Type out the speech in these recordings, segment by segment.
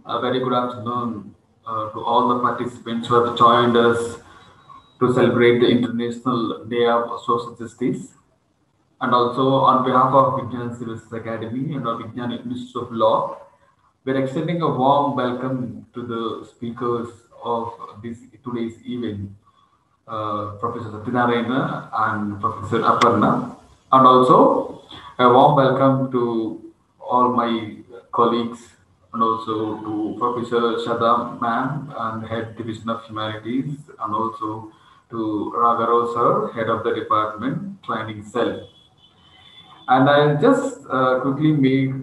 A very good afternoon to all the participants who have joined us to celebrate the International Day of Social Justice. And also on behalf of Vigyan Services Academy and our Vigyan Institute of Law, we're extending a warm welcome to the speakers of this today's event, Professor Satyanarayana and Professor Aparna, and also a warm welcome to all my colleagues and also to Professor Shada Ma'am and Head Division of Humanities, and also to Raghav sir, Head of the Department Training Cell. And I'll just quickly make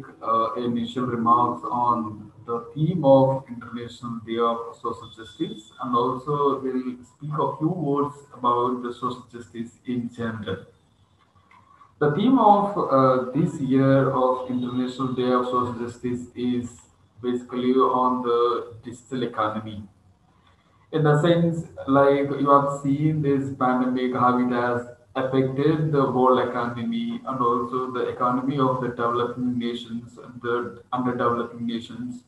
initial remarks on the theme of International Day of Social Justice, and also will speak a few words about the social justice in general. The theme of this year of International Day of Social Justice is basically on the digital economy. In the sense, like you have seen this pandemic, how it has affected the world economy and also the economy of the developing nations and the underdeveloping nations.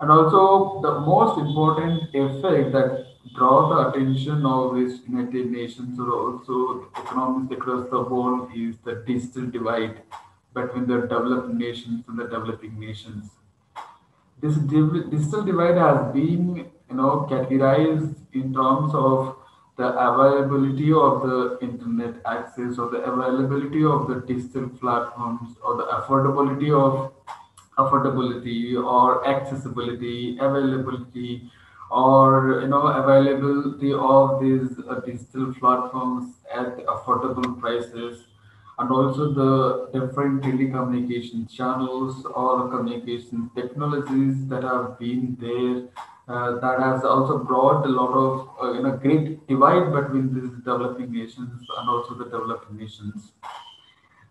And also the most important effect that draw the attention of these United Nations or also economies across the world is the digital divide between the developed nations and the developing nations. This digital divide has been, categorized in terms of the availability of the internet access or the availability of the digital platforms or the affordability or accessibility, availability, or availability of these digital platforms at affordable prices, and also the different telecommunication channels or communication technologies that have been there. That has also brought a lot of great divide between these developing nations and also the developing nations.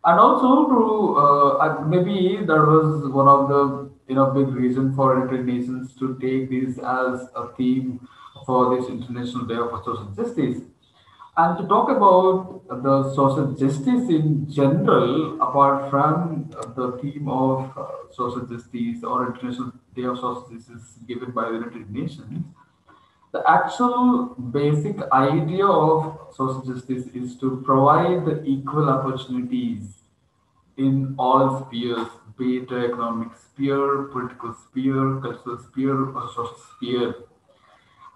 And also to maybe that was one of the big reason for United Nations to take this as a theme for this International Day of Social Justice. And to talk about the social justice in general, apart from the theme of social justice or International Day of Social Justice given by the United Nations, the actual basic idea of social justice is to provide the equal opportunities in all spheres, be it economic sphere, political sphere, cultural sphere, or social sphere.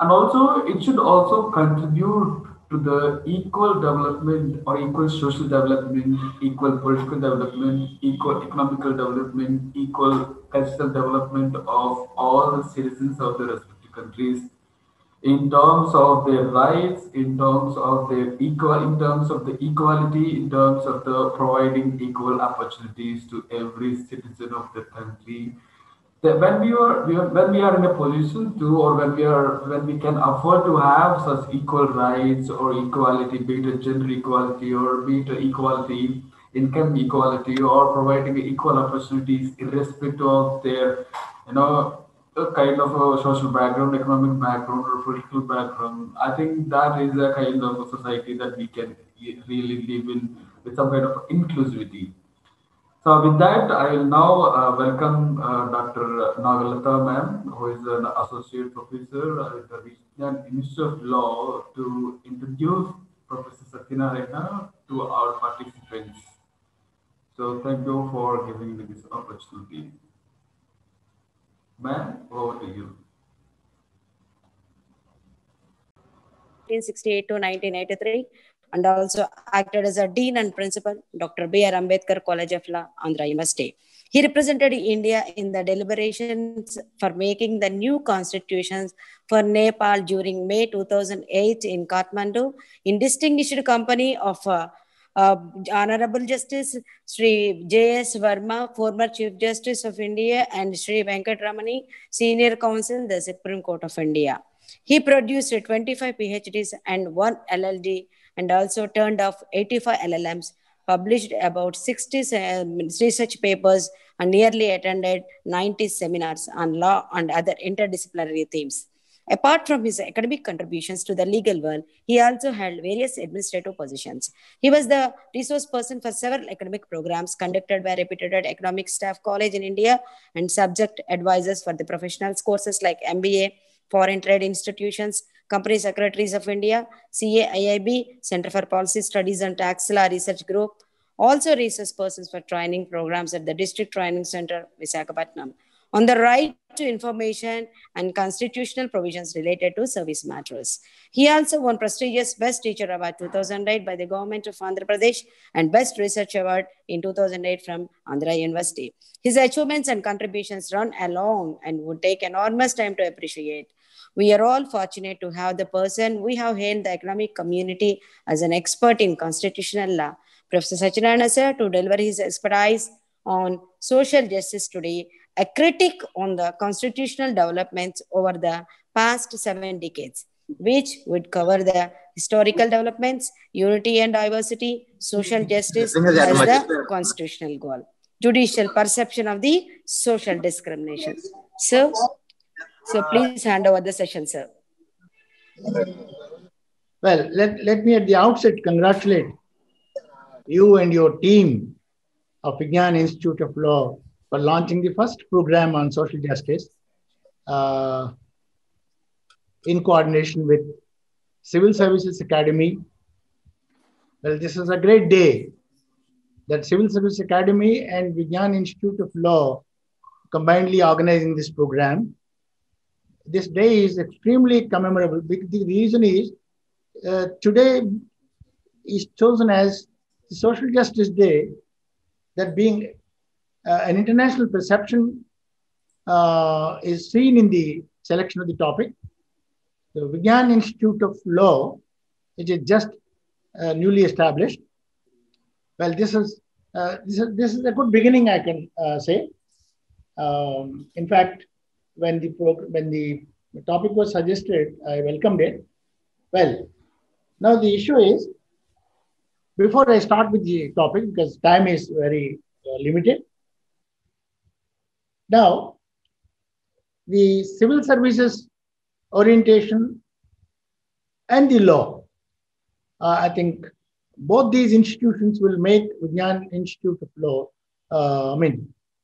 And also, it should also contribute to the equal development or equal social development, equal political development, equal economical development, equal cultural development of all the citizens of the respective countries in terms of their rights, in terms of their in terms of the equality, in terms of the providing equal opportunities to every citizen of the country. That when we are in a position to, or when we can afford to have such equal rights or equality, be it a gender equality or be it a equality, income equality, or providing equal opportunities irrespective of their, you know, a kind of a social background, economic background, or political background. I think that is a kind of a society that we can really live in with some kind of inclusivity. So with that, I will now welcome Dr. Nagalata ma'am, who is an associate professor at the Vijnan Institute of Law, to introduce Professor Satyanarayana to our participants. So thank you for giving me this opportunity. Ma'am, over to you. 1968 to 1983, and also acted as a Dean and Principal, Dr. B.R. Ambedkar College of Law, Andhra University. He represented India in the deliberations for making the new constitutions for Nepal during May 2008 in Kathmandu, in distinguished company of Honorable Justice Sri J.S. Verma, former Chief Justice of India, and Sri Venkatramani, Senior Counsel, the Supreme Court of India. He produced 25 PhDs and 1 LLD, and also turned off 85 LLMs, published about 60 research papers, and nearly attended 90 seminars on law and other interdisciplinary themes. Apart from his academic contributions to the legal world, he also held various administrative positions. He was the resource person for several academic programs conducted by reputed economic staff college in India and subject advisors for the professional courses like MBA, foreign trade institutions, Company Secretaries of India, CAIIB, Center for Policy Studies and Tax Law Research Group, also resource persons for training programs at the District Training Center, Visakhapatnam, on the right to information and constitutional provisions related to service matters. He also won prestigious Best Teacher Award 2008 by the government of Andhra Pradesh and Best Research Award in 2008 from Andhra University. His achievements and contributions run along and would take enormous time to appreciate. We are all fortunate to have the person we have hailed the economic community as an expert in constitutional law, Professor Satyanarayana sir, to deliver his expertise on social justice today, a critic on the constitutional developments over the past 7 decades, which would cover the historical developments, unity and diversity, social justice as the constitutional goal, judicial perception of the social discrimination. So please hand over the session, sir. Well, let me at the outset congratulate you and your team of Vigyan Institute of Law for launching the first program on social justice in coordination with Civil Services Academy. Well, this is a great day that Civil Service Academy and Vigyan Institute of Law combinedly organizing this program. This day is extremely commemorable. The reason is today is chosen as the Social Justice Day, that being an international perception is seen in the selection of the topic. The Vigyan Institute of Law, which is just newly established. Well, this is a good beginning, I can say. In fact, when the topic was suggested, I welcomed it. Well, now the issue is, before I start with the topic, because time is very limited. Now, the civil services orientation and the law, I think both these institutions will make Vigyan Institute of Law,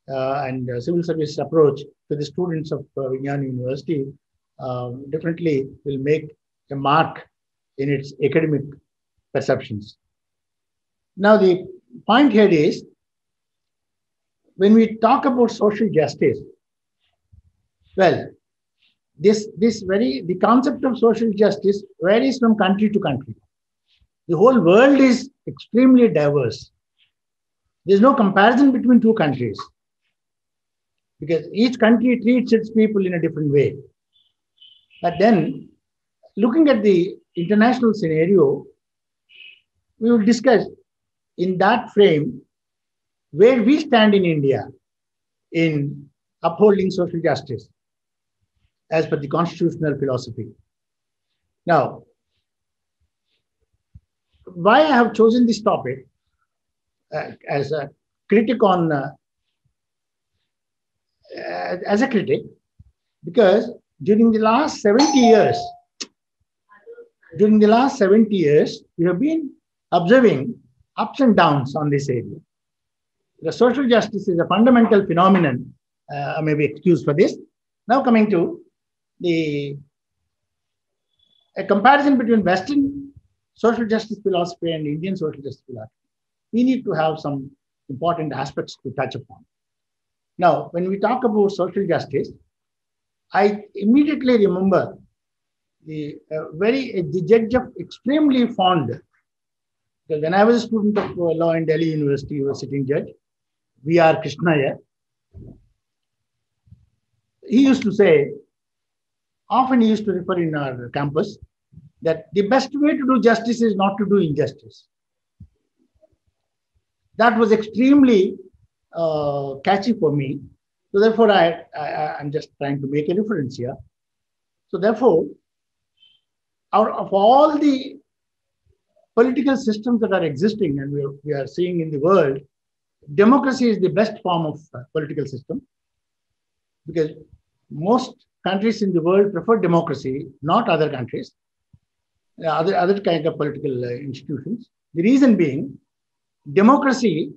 and civil service approach to the students of Vigyan University definitely will make a mark in its academic perceptions. Now, the point here is, when we talk about social justice, well, the concept of social justice varies from country to country. The whole world is extremely diverse. There's no comparison between two countries because each country treats its people in a different way. But then, looking at the international scenario, we will discuss in that frame where we stand in India in upholding social justice as per the constitutional philosophy. Now, why I have chosen this topic as a critic on, as a critic, because during the last 70 years, we have been observing ups and downs on this area. The social justice is a fundamental phenomenon. I may be excused for this. Now coming to a comparison between Western social justice philosophy and Indian social justice philosophy, we need to have some important aspects to touch upon. Now, when we talk about social justice, I immediately remember the judge of extremely fond, because when I was a student of law in Delhi University, he was sitting judge, V.R. Krishnaiyer. He used to say, often he used to refer in our campus, that the best way to do justice is not to do injustice. That was extremely catchy for me. So therefore, I'm just trying to make a reference here. So therefore, out of all the political systems that are existing and we are seeing in the world, democracy is the best form of political system, because most countries in the world prefer democracy, not other countries, other kind of political institutions. The reason being, democracy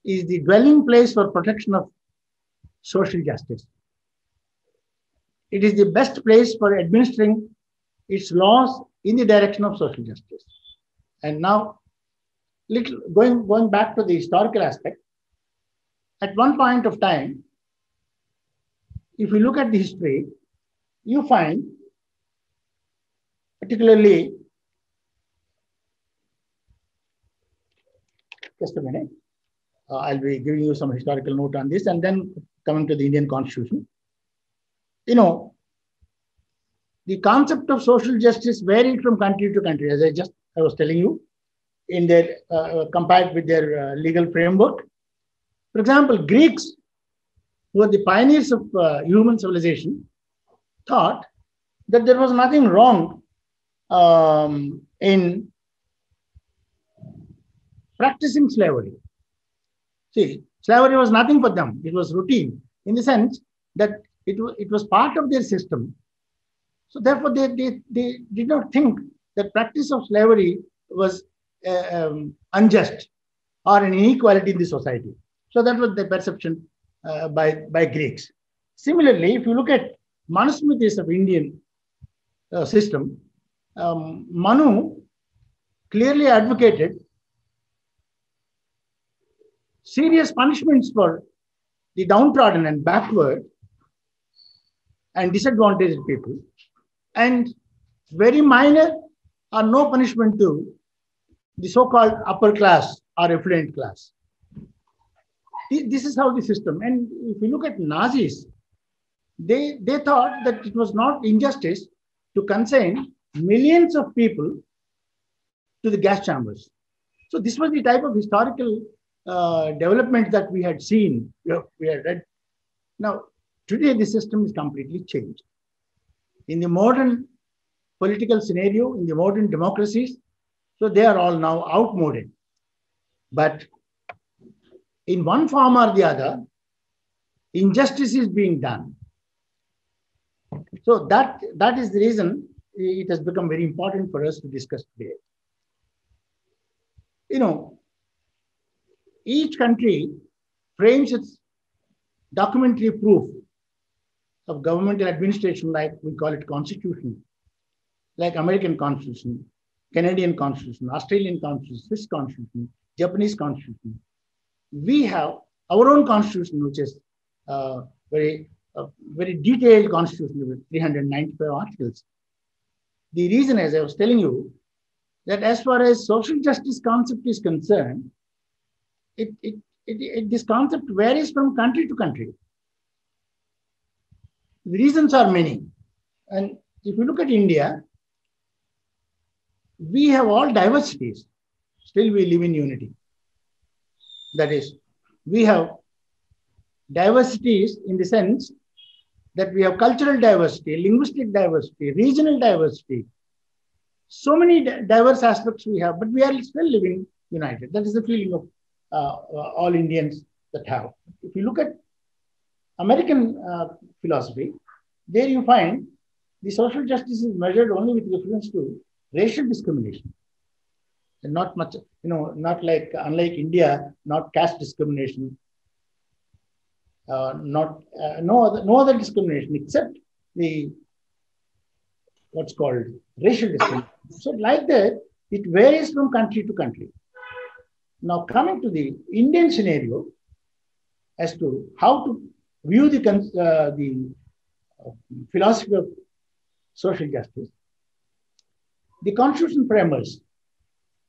is the dwelling place for protection of social justice. It is the best place for administering its laws in the direction of social justice. And now, going back to the historical aspect, at one point of time, if you look at the history, you find, particularly, just a minute, I'll be giving you some historical note on this, and then coming to the Indian Constitution. You know, the concept of social justice varied from country to country, as I was telling you, in their compared with their legal framework. For example, Greeks, who were the pioneers of human civilization, thought that there was nothing wrong in practicing slavery. See, slavery was nothing for them. It was routine, in the sense that it was part of their system. So therefore, they did not think that practice of slavery was unjust or an inequality in the society. So that was the perception by Greeks. Similarly, if you look at Manusmritis of Indian system, Manu clearly advocated serious punishments for the downtrodden and backward and disadvantaged people, and very minor or no punishment to the so-called upper class or affluent class. This is how the system. And if you look at Nazis, they thought that it was not injustice to consign millions of people to the gas chambers. So this was the type of historical development that we had seen, we had read. Now, today the system is completely changed. In the modern political scenario, in the modern democracies, so they are all now outmoded. But in one form or the other, injustice is being done. So that is the reason it has become very important for us to discuss today. You know, each country frames its documentary proof of governmental administration, like we call it constitution, like American Constitution, Canadian Constitution, Australian Constitution, Swiss Constitution, Japanese Constitution. We have our own constitution, which is very detailed constitution with 395 articles. The reason, as I was telling you, that as far as social justice concept is concerned, this concept varies from country to country. The reasons are many. And if you look at India, we have all diversities. Still we live in unity. That is, we have diversities in the sense that we have cultural diversity, linguistic diversity, regional diversity. So many diverse aspects we have, but we are still living united. That is the feeling of all Indians that have. If you look at American philosophy, there you find the social justice is measured only with reference to racial discrimination. And not much, not like, unlike India, not caste discrimination, no other discrimination except the what's called racial discrimination. So like that, it varies from country to country. Now coming to the Indian scenario as to how to view the philosophy of social justice, the Constitution framers,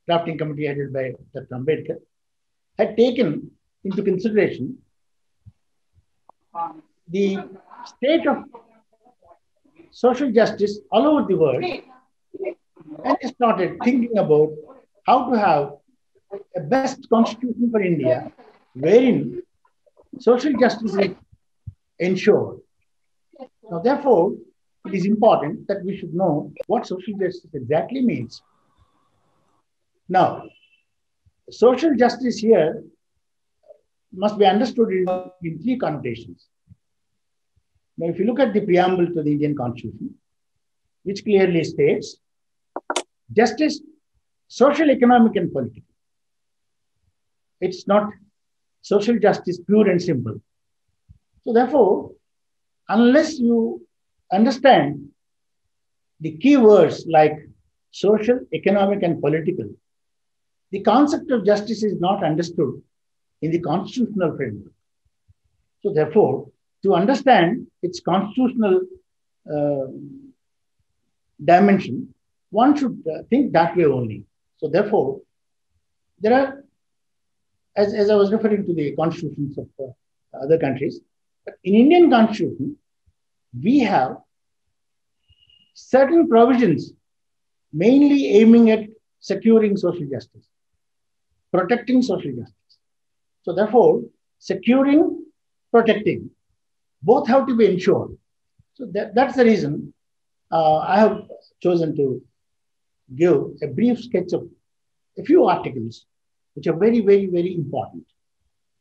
drafting committee headed by Dr. Ambedkar, had taken into consideration the state of social justice all over the world, and started thinking about how to have a best constitution for India, wherein social justice is ensured. Now, therefore, it is important that we should know what social justice exactly means. Now, social justice here must be understood in three connotations. Now, if you look at the preamble to the Indian Constitution, which clearly states justice, social, economic, and political. It's not social justice pure and simple. So therefore, unless you understand the key words like social, economic, and political, the concept of justice is not understood in the constitutional framework. So therefore, to understand its constitutional uh, dimension, one should think that way only. So therefore, there are, as I was referring to the constitutions of other countries, but in Indian constitution, we have certain provisions mainly aiming at securing social justice, protecting social justice. So therefore, securing, protecting, both have to be ensured. So that's the reason I have chosen to give a brief sketch of a few articles which are very, very, very important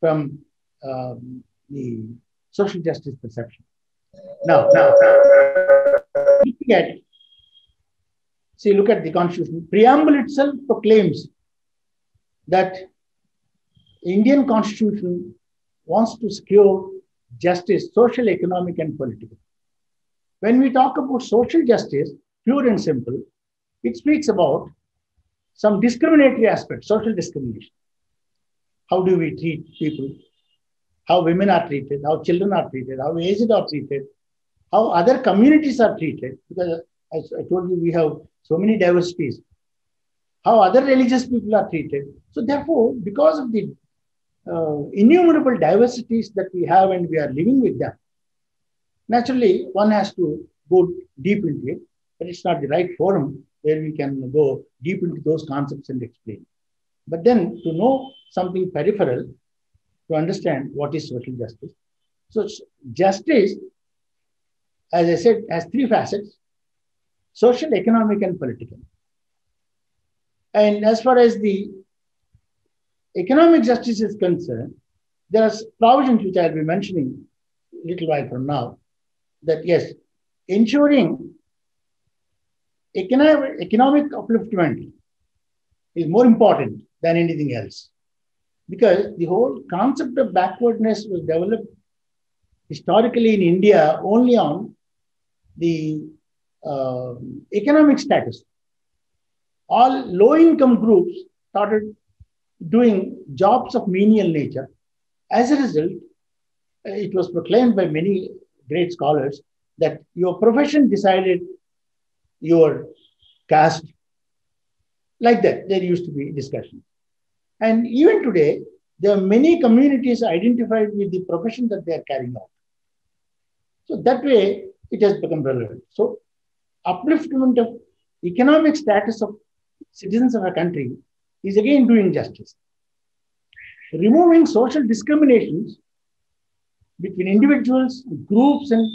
from the social justice perception. Now, look at the Constitution. Preamble itself proclaims that Indian Constitution wants to secure justice, social, economic, and political. When we talk about social justice, pure and simple, it speaks about some discriminatory aspects, social discrimination. How do we treat people? How women are treated, how children are treated, how aged are treated, how other communities are treated. Because as I told you, we have so many diversities. How other religious people are treated. So therefore, because of the innumerable diversities that we have and we are living with them, naturally, one has to go deep into it, but it's not the right forum where we can go deep into those concepts and explain. But then to know something peripheral, to understand what is social justice. So justice, as I said, has three facets: social, economic, and political. And as far as the economic justice is concerned, there are provisions which I'll be mentioning a little while from now, that yes, ensuring economic upliftment is more important than anything else. Because the whole concept of backwardness was developed historically in India only on the economic status. All low-income groups started doing jobs of menial nature. As a result, it was proclaimed by many great scholars that your profession decided your caste. Like that, there used to be discussion. And even today, there are many communities identified with the profession that they are carrying out. So that way, it has become relevant. So upliftment of economic status of citizens of a country is again doing justice. Removing social discriminations between individuals, groups, and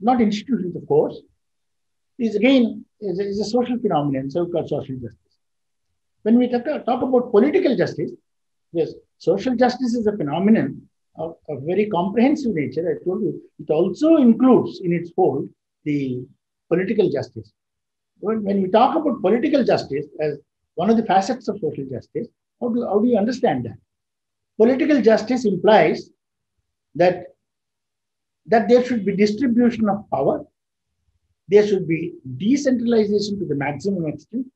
not institutions, of course, is again is a social phenomenon, so-called social justice. When we talk about political justice, yes, social justice is a phenomenon of very comprehensive nature. I told you, it also includes in its fold the political justice. When we talk about political justice as one of the facets of social justice, how do you understand that? Political justice implies that there should be distribution of power, there should be decentralization to the maximum extent.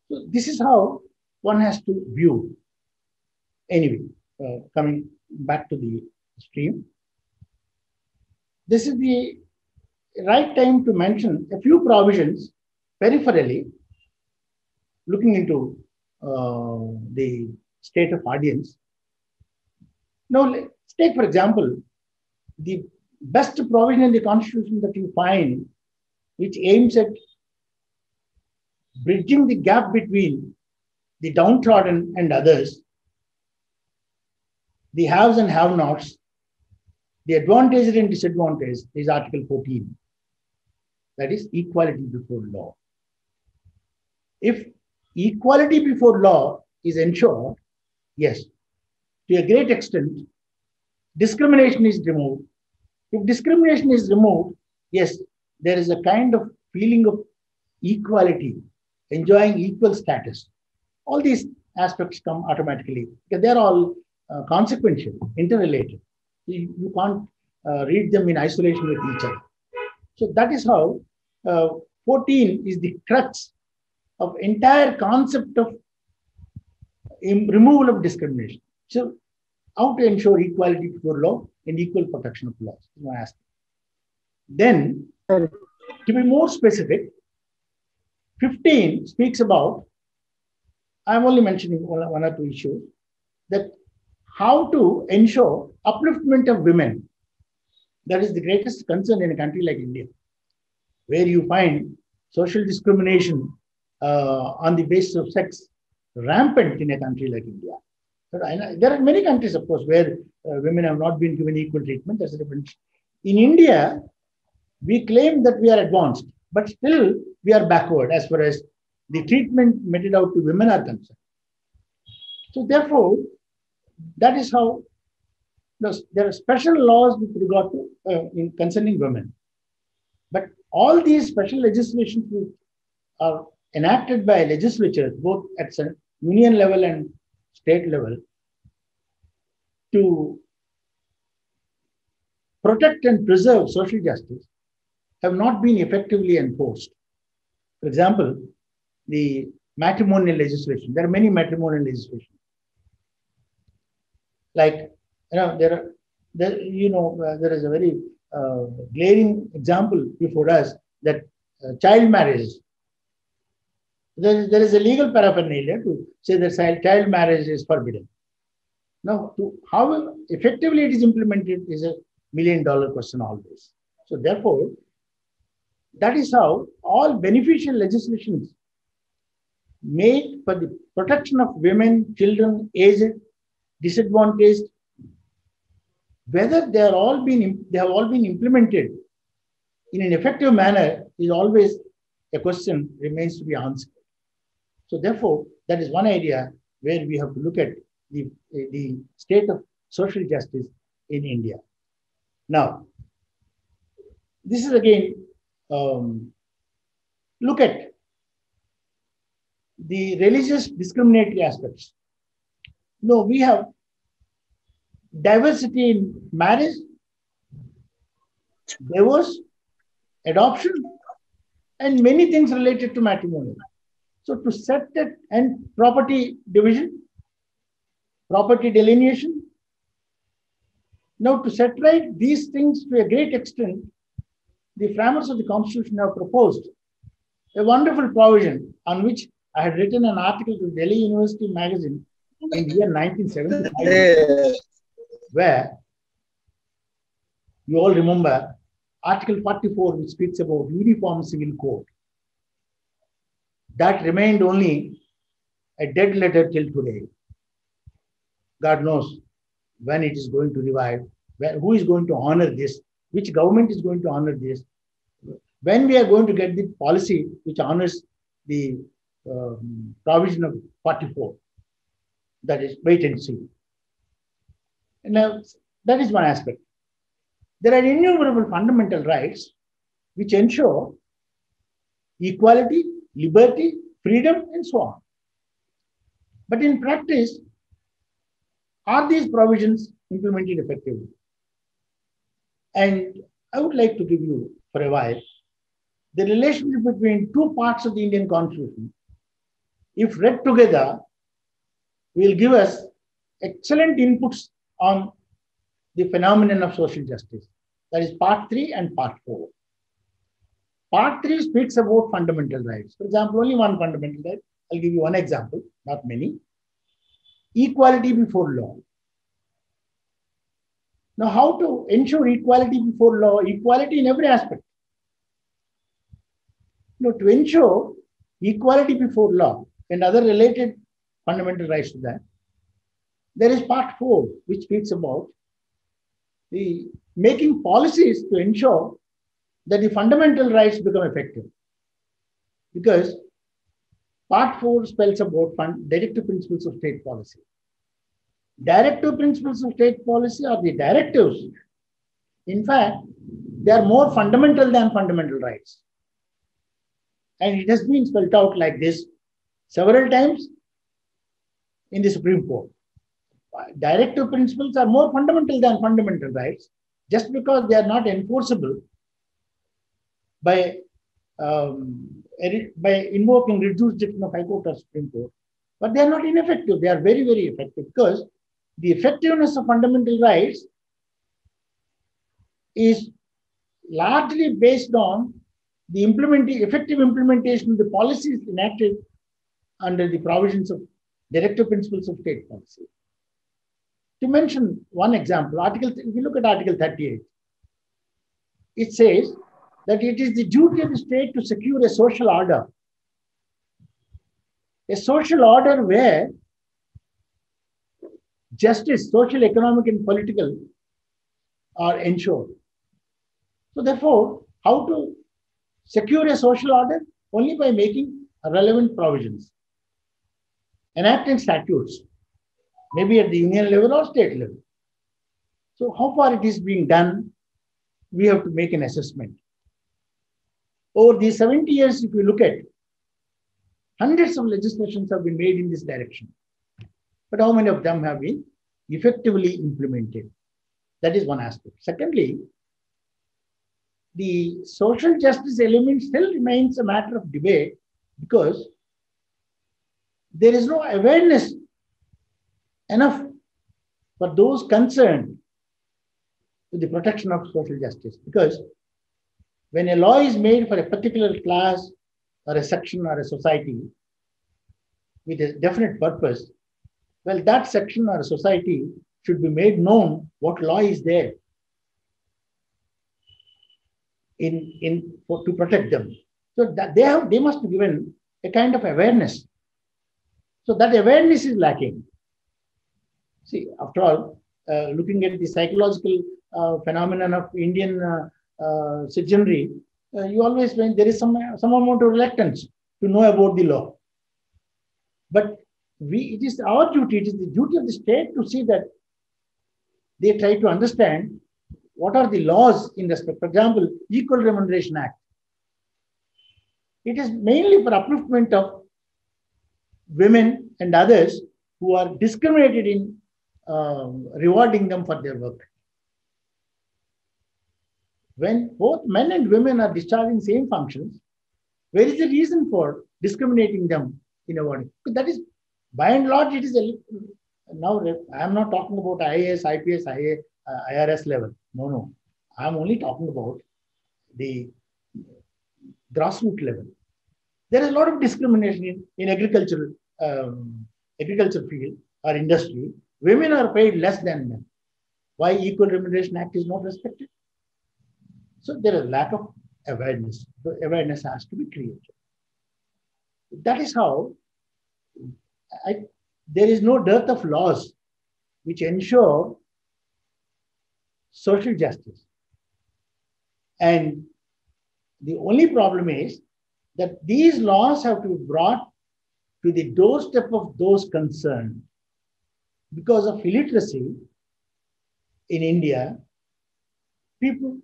So this is how one has to view. Anyway, coming back to the stream, this is the right time to mention a few provisions peripherally, looking into the state of audience. Now, let's take, for example, the best provision in the Constitution that you find, which aims at bridging the gap between the downtrodden and others, the haves and have-nots, the advantaged and disadvantaged, is Article 14. That is equality before law. If equality before law is ensured, yes, to a great extent, discrimination is removed, If discrimination is removed, yes, there is a kind of feeling of equality, enjoying equal status. All these aspects come automatically because they're all consequential, interrelated. You can't read them in isolation with each other. So that is how 14 is the crux of entire concept of removal of discrimination. So how to ensure equality before law and equal protection of laws is my aspect. Then, to be more specific, 15 speaks about, I'm only mentioning one or two issues, that how to ensure upliftment of women. That is the greatest concern in a country like India, where you find social discrimination on the basis of sex rampant in a country like India. There are many countries, of course, where women have not been given equal treatment. That's a different. In India, we claim that we are advanced, but still we are backward as far as the treatment meted out to women are concerned. So therefore, that is how there are special laws with regard to in concerning women. But all these special legislations are enacted by legislatures, both at union level and state level, to protect and preserve social justice, have not been effectively enforced. For example, the matrimonial legislation. There are many matrimonial legislations. Like, there is a very glaring example before us that child marriages. There is a legal paraphernalia to say that child marriage is forbidden. Now, how effectively it is implemented is $1 million question always. So therefore, that is how all beneficial legislations made for the protection of women, children, aged, disadvantaged, whether they have all been implemented in an effective manner is always a question remains to be answered. So therefore, that is one area where we have to look at the state of social justice in India. Now, this is again, look at the religious discriminatory aspects. No, we have diversity in marriage, divorce, adoption, and many things related to matrimony. So to set that, and property division, property delineation. Now to set right these things to a great extent, the framers of the Constitution have proposed a wonderful provision on which I had written an article to Delhi University magazine in the year 1975, where you all remember Article 44, which speaks about uniform civil code. That remained only a dead letter till today. God knows when it is going to revive, who is going to honor this, which government is going to honor this, when we are going to get the policy which honors the provision of 44. That is, wait and see. And now, that is one aspect. There are innumerable fundamental rights which ensure equality, liberty, freedom, and so on. But in practice, are these provisions implemented effectively? And I would like to give you, for a while, the relationship between two parts of the Indian Constitution, if read together, will give us excellent inputs on the phenomenon of social justice. That is part 3 and part 4. Part 3 speaks about fundamental rights. For example, only one fundamental right. I'll give you one example, not many. Equality before law. Now, how to ensure equality before law? Equality in every aspect. To ensure equality before law and other related fundamental rights to that, there is part 4, which speaks about the making policies to ensure that the fundamental rights become effective. Because part 4 spells about directive principles of state policy. Directive principles of state policy are the directives In fact, they are more fundamental than fundamental rights. And it has been spelled out like this several times in the Supreme Court. Directive principles are more fundamental than fundamental rights just because they are not enforceable by invoking reduced jurisdiction of High Court or Supreme Court. But they are not ineffective. They are very, very effective because the effectiveness of fundamental rights is largely based on the effective implementation of the policies enacted under the provisions of directive principles of state policy. To mention one example, if you look at Article 38, it says that it is the duty of the state to secure a social order. A social order where justice, social, economic, and political are ensured. So therefore, how to secure a social order? Only by making relevant provisions, enacting statutes, maybe at the union level or state level. So how far it is being done, we have to make an assessment. Over these 70 years, if you look at, hundreds of legislations have been made in this direction. But how many of them have been effectively implemented? That is one aspect. Secondly, the social justice element still remains a matter of debate because there is no awareness enough for those concerned with the protection of social justice. Because when a law is made for a particular class or a section or a society with a definite purpose, well, that section or a society should be made known what law is there to protect them. So that they must be given a kind of awareness. So that awareness is lacking. See, after all, looking at the psychological phenomenon of Indian citizenry, you always find there is some amount of reluctance to know about the law. But it is our duty, it is the duty of the state to see that they try to understand what are the laws in respect. For example, Equal Remuneration Act. It is mainly for upliftment of women and others who are discriminated in rewarding them for their work. When both men and women are discharging same functions, where is the reason for discriminating them in awarding? That is, by and large, it is now I am not talking about IAS, IPS, IRS level. No. I am only talking about the grassroots level. There is a lot of discrimination in agriculture field or industry. Women are paid less than men. Why Equal Remuneration Act is not respected? So there is lack of awareness. The awareness has to be created. That is how there is no dearth of laws which ensure social justice. And the only problem is that these laws have to be brought to the doorstep of those concerned. Because of illiteracy in India, people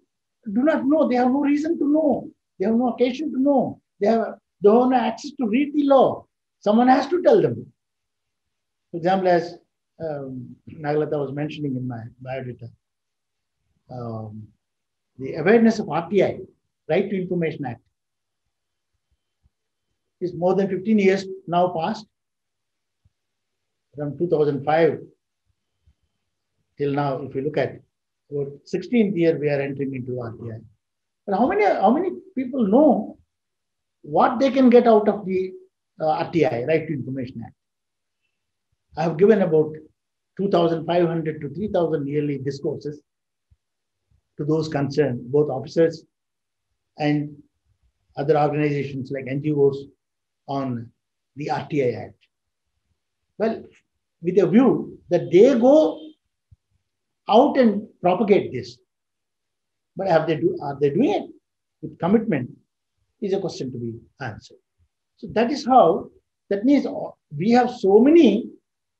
do not know. They have no reason to know. They have no occasion to know. They have no access to read the law. Someone has to tell them. For example, as Nagalata was mentioning in my biodata, the awareness of RTI, Right to Information Act, is more than 15 years now past. From 2005 till now, if you look at about 16th year, we are entering into RTI. But how many people know what they can get out of the RTI, Right to Information Act? I have given about 2,500 to 3,000 yearly discourses to those concerned, both officers and other organizations like NGOs on the RTI Act. Well, with a view that they go out and propagate this. But are they doing it with commitment is a question to be answered. So that means we have so many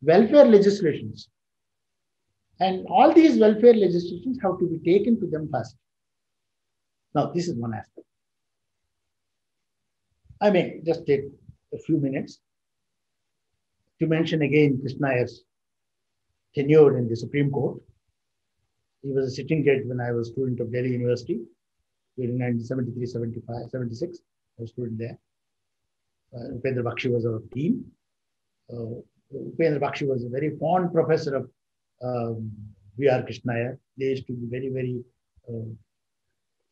welfare legislations And all these welfare legislations have to be taken to them first. Now, this is one aspect. I may just take a few minutes to mention again Krishna Iyer's tenure in the Supreme Court. He was a sitting judge when I was a student of Delhi University during 1973, 75, 76. I was a student there. Upendra Bakshi was our dean. Upendra Bakshi was a very fond professor of V.R. Krishna Iyer. They used to be very, very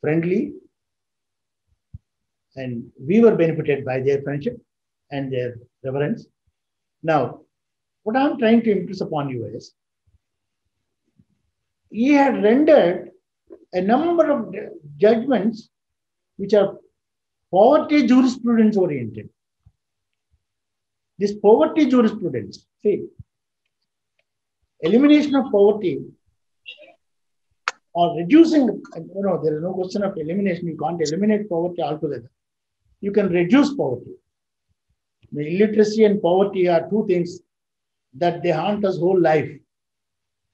friendly. And we were benefited by their friendship and their reverence. Now, what I'm trying to impress upon you is, he had rendered a number of judgments which are poverty jurisprudence oriented. This poverty jurisprudence, see, elimination of poverty or reducing, there is no question of elimination. You can't eliminate poverty altogether. You can reduce poverty. The illiteracy and poverty are two things that they haunt us whole life.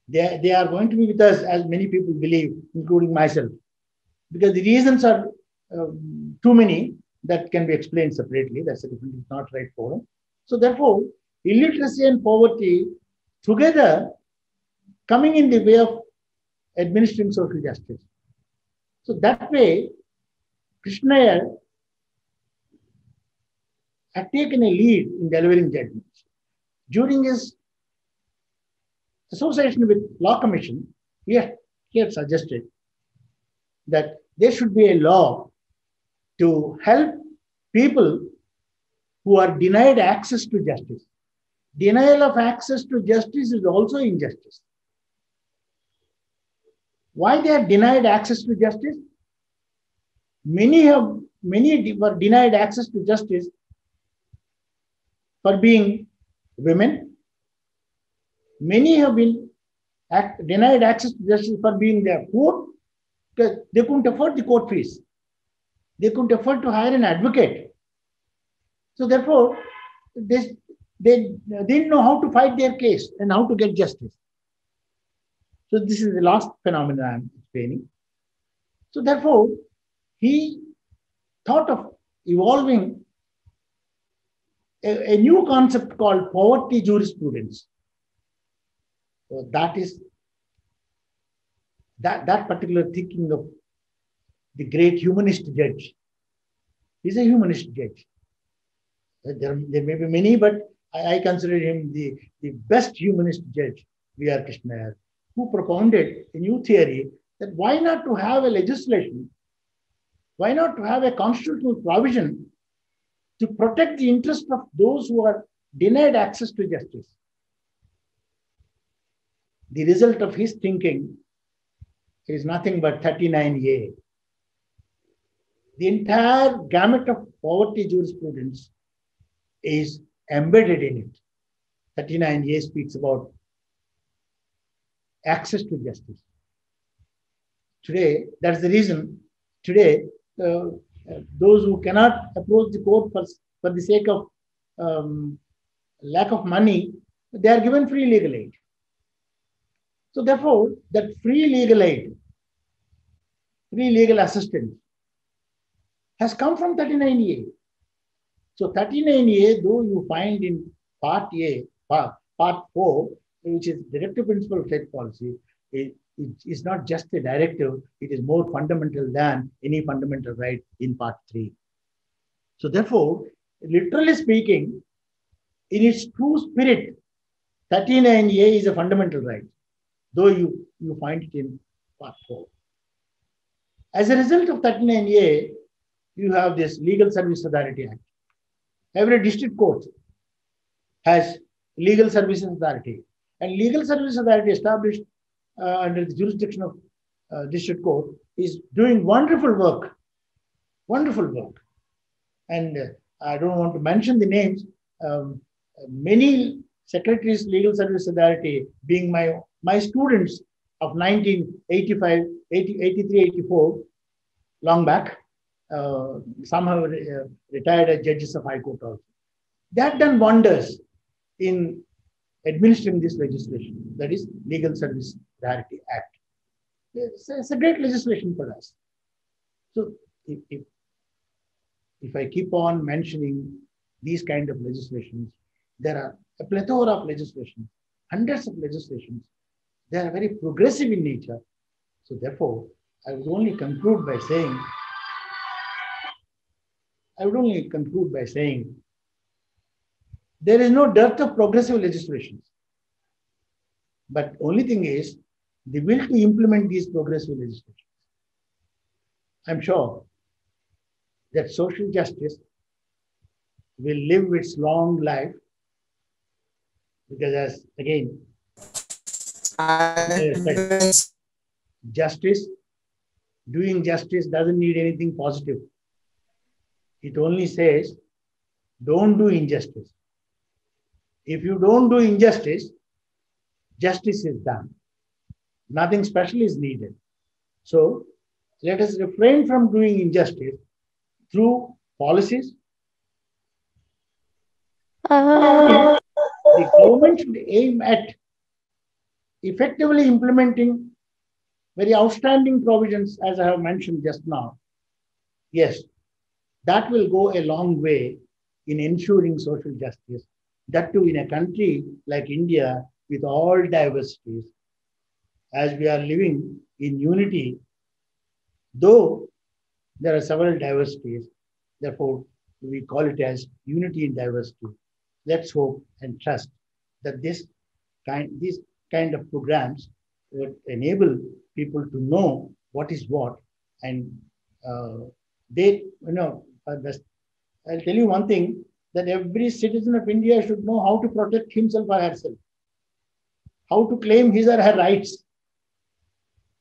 They are going to be with us, as many people believe, including myself, because the reasons are too many that can be explained separately. That's a different, it's not right forum. So therefore, illiteracy and poverty together coming in the way of administering social justice. So that way, Krishna Iyer had taken a lead in delivering judgments. During his association with Law Commission, he had suggested that there should be a law to help people who are denied access to justice. Denial of access to justice is also injustice. Why they are denied access to justice? Many were denied access to justice for being women. Many have been denied access to justice for being their poor, because they couldn't afford the court fees. They couldn't afford to hire an advocate. So therefore, they didn't know how to fight their case and how to get justice. So this is the last phenomenon I'm explaining. So therefore, he thought of evolving a new concept called poverty jurisprudence. So that is that particular thinking of the great humanist judge. He's a humanist judge. There may be many, but I consider him the best humanist judge, V.R. Krishna Iyer, who propounded a new theory that why not to have a legislation, why not to have a constitutional provision to protect the interest of those who are denied access to justice. The result of his thinking is nothing but 39A. The entire gamut of poverty jurisprudence is embedded in it. 39A speaks about access to justice. Today, that's the reason, today, those who cannot approach the court for the sake of lack of money, they are given free legal aid. So therefore, that free legal aid, free legal assistance has come from 39A. So 39A, though you find in part 4, which is directive principle of state policy, it is not just a directive, it is more fundamental than any fundamental right in part 3. So therefore, literally speaking, in its true spirit, 39A is a fundamental right, though you find it in part 4. As a result of 39A, you have this Legal Service Authority Act. Every district court has Legal Services Authority. And Legal Service Authority established under the jurisdiction of district court is doing wonderful work. Wonderful work. And I don't want to mention the names. Many secretaries, Legal Service Authority, being my students of 1985, 83, 84, long back, some have retired as judges of High Court also. They have done wonders in administering this legislation, that is Legal Service Priority Act. It's a great legislation for us. So if I keep on mentioning these kind of legislations, there are a plethora of legislation, hundreds of legislations. They are very progressive in nature. So therefore, I would only conclude by saying, there is no dearth of progressive legislations. But only thing is the will to implement these progressive legislations. I'm sure that social justice will live its long life, because as again, justice, doing justice doesn't need anything positive. It only says, don't do injustice. If you don't do injustice, justice is done. Nothing special is needed. So let us refrain from doing injustice through policies. The government should aim at effectively implementing very outstanding provisions, as I have mentioned just now. Yes, that will go a long way in ensuring social justice. That too in a country like India with all diversities, as we are living in unity, though there are several diversities, therefore we call it as unity in diversity. Let's hope and trust that these kind of programs would enable people to know what is what, and I'll tell you one thing, that every citizen of India should know how to protect himself or herself, how to claim his or her rights,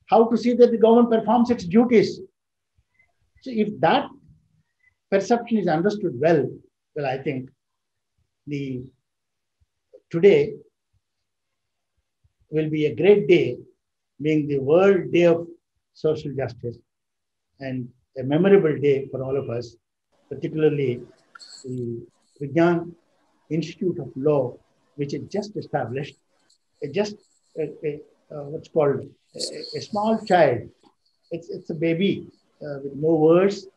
how to see that the government performs its duties. So if that perception is understood well, I think today will be a great day, being the World Day of Social Justice, and a memorable day for all of us, particularly the Vigyan Institute of Law, which is just established, what's called a small child. It's a baby with no words,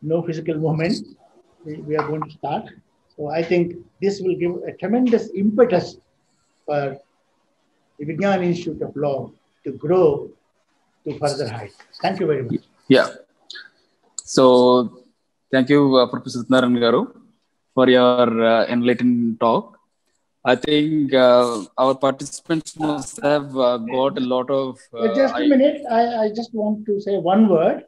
no physical movement. We are going to start. So I think this will give a tremendous impetus for the Vigyan Institute of Law to grow to further heights. Thank you very much. Yeah. So thank you, Professor Satyanarayan Garu, for your enlightening talk. I think our participants must have got a lot of... just a minute. I just want to say one word.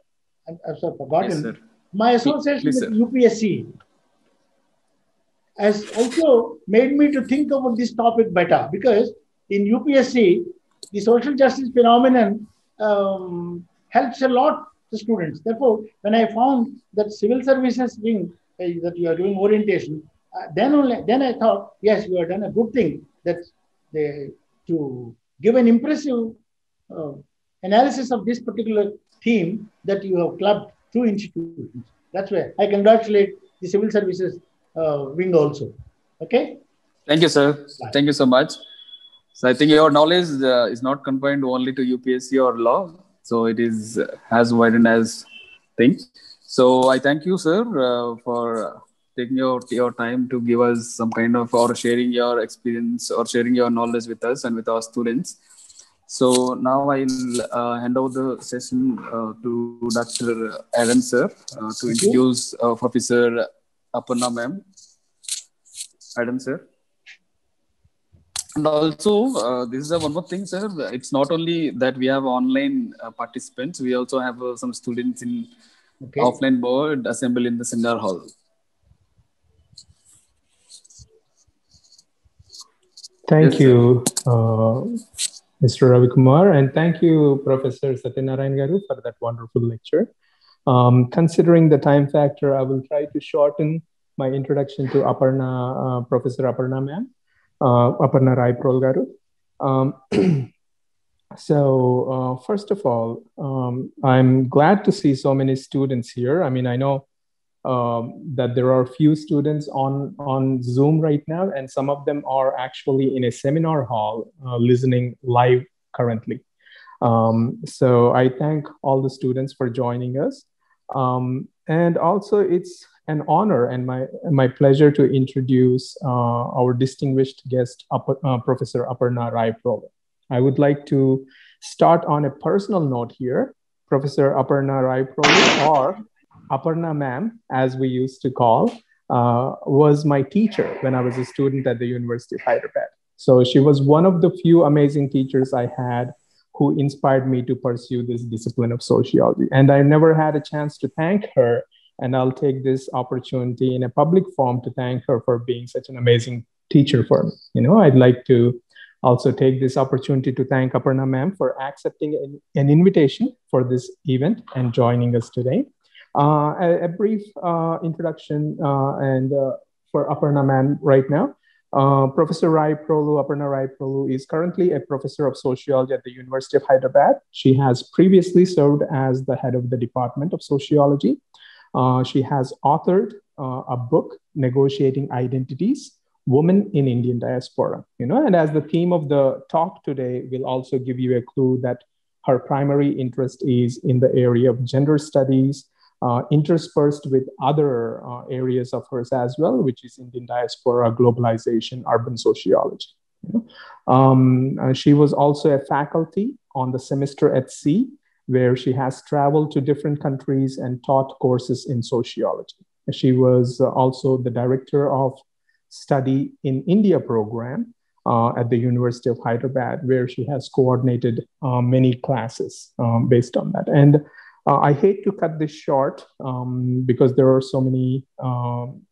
I've forgotten. Yes, my association with UPSC has also made me to think about this topic better, because in UPSC, the social justice phenomenon helps a lot the students. Therefore, when I found that civil services wing, that you are doing orientation, then I thought, yes, you have done a good thing, that to give an impressive analysis of this particular theme that you have clubbed two institutions. That's why I congratulate the civil services wing also. Okay. Thank you, sir. Bye. Thank you so much. So I think your knowledge is not confined only to UPSC or law. So it is as widened as things. So I thank you, sir, for taking your time to give us some kind of, or sharing your experience or sharing your knowledge with us and with our students. So now I'll hand over the session to Dr. Aaron, sir, to introduce Professor Aparna ma'am. Adam, sir. And also, this is one more thing, sir. It's not only that we have online participants, we also have some students in offline board assembled in the seminar hall. Thank you, Mr. Ravi Kumar, and thank you, Professor Satyanarayan Garu, for that wonderful lecture. Considering the time factor, I will try to shorten my introduction to Aparna, Professor Aparna ma'am, Aparna Rai Prol Garu. First of all, I'm glad to see so many students here. I mean, I know that there are few students on Zoom right now, and some of them are actually in a seminar hall listening live currently. So I thank all the students for joining us. And also it's an honor and my pleasure to introduce our distinguished guest, Professor Aparna Rai-Prolu. I would like to start on a personal note here. Professor Aparna Rai-Prolu, or Aparna ma'am, as we used to call, was my teacher when I was a student at the University of Hyderabad. So she was one of the few amazing teachers I had who inspired me to pursue this discipline of sociology. And I never had a chance to thank her. And I'll take this opportunity in a public forum to thank her for being such an amazing teacher for me. You know, I'd like to also take this opportunity to thank Aparna ma'am for accepting an invitation for this event and joining us today. A brief introduction for Aparna ma'am right now. Professor Aparna Rai-Prolu is currently a professor of sociology at the University of Hyderabad. She has previously served as the head of the Department of Sociology. She has authored a book, Negotiating Identities, Women in Indian Diaspora. You know, and as the theme of the talk today will also give you a clue that her primary interest is in the area of gender studies, interspersed with other areas of hers as well, which is Indian diaspora, globalization, urban sociology. You know? She was also a faculty on the Semester at Sea, where she has traveled to different countries and taught courses in sociology. She was also the director of Study in India program at the University of Hyderabad, where she has coordinated many classes based on that. And I hate to cut this short because there are so many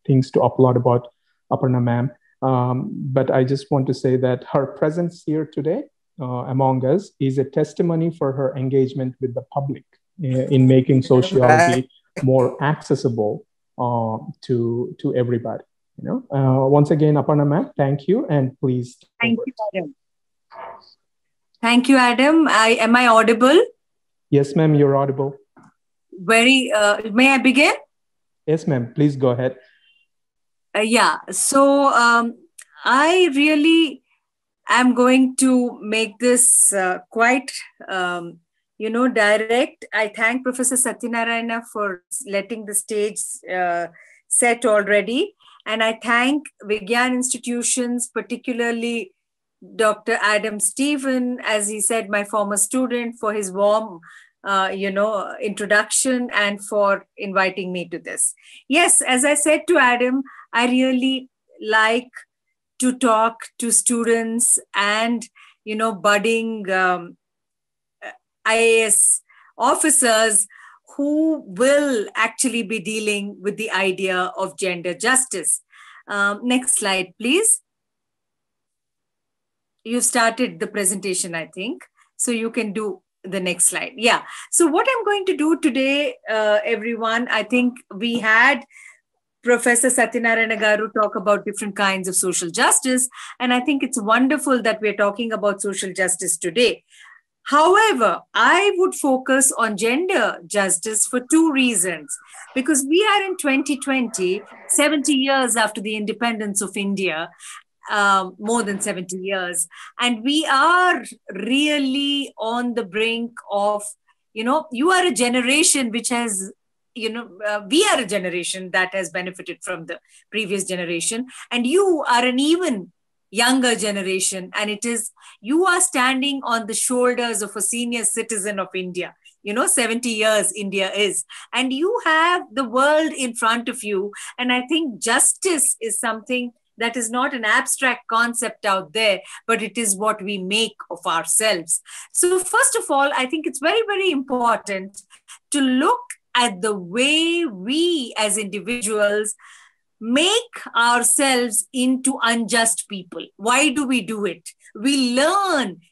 things to applaud about Aparna ma'am. But I just want to say that her presence here today among us is a testimony for her engagement with the public in making sociology more accessible to everybody. You know, once again, Aparna ma'am, thank you, and please. Thank you, Adam. Thank you, Adam. Am I audible? Yes, ma'am, you're audible. May I begin? Yes, ma'am, please go ahead. Yeah, so I really am going to make this quite, direct. I thank Professor Satyanarayana for letting the stage set already. And I thank Vigyan institutions, particularly Dr. Adam Stephen, as he said, my former student, for his warm introduction and for inviting me to this. Yes, as I said to Adam, I really like to talk to students and, budding IAS officers who will actually be dealing with the idea of gender justice. Next slide, please. You started the presentation, I think, so you can do the next slide. Yeah. So what I'm going to do today, everyone, I think we had Professor Satyanarayana Garu talk about different kinds of social justice. And I think it's wonderful that we're talking about social justice today. However, I would focus on gender justice for two reasons. Because we are in 2020, 70 years after the independence of India, more than 70 years. And we are really on the brink of, you are a generation which has, we are a generation that has benefited from the previous generation. And you are an even younger generation. And you are standing on the shoulders of a senior citizen of India. 70 years India is. And you have the world in front of you. And I think justice is something that is not an abstract concept out there, but it is what we make of ourselves. So first of all, I think it's very, very important to look at the way we as individuals make ourselves into unjust people. Why do we do it? We learn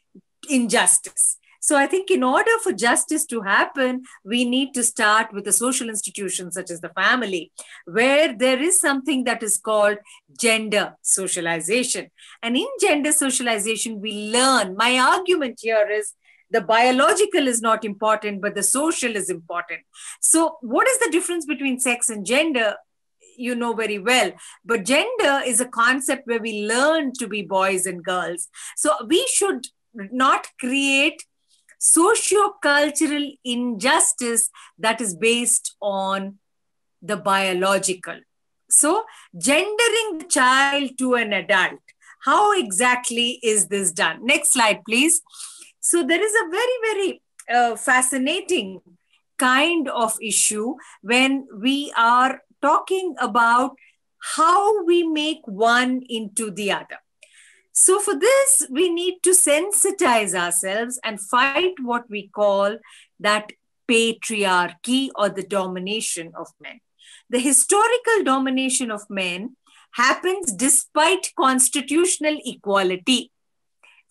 injustice. So I think in order for justice to happen, we need to start with a social institution such as the family, where there is something that is called gender socialization. And in gender socialization, we learn. My argument here is The biological is not important, but the social is important. So what is the difference between sex and gender? You know very well, but gender is a concept where we learn to be boys and girls. So we should not create socio-cultural injustice that is based on the biological. So gendering the child to an adult, how exactly is this done? Next slide, please. So there is a very, very fascinating kind of issue when we are talking about how we make one into the other. So for this, we need to sensitize ourselves and fight what we call that patriarchy or the domination of men. The historical domination of men happens despite constitutional equality.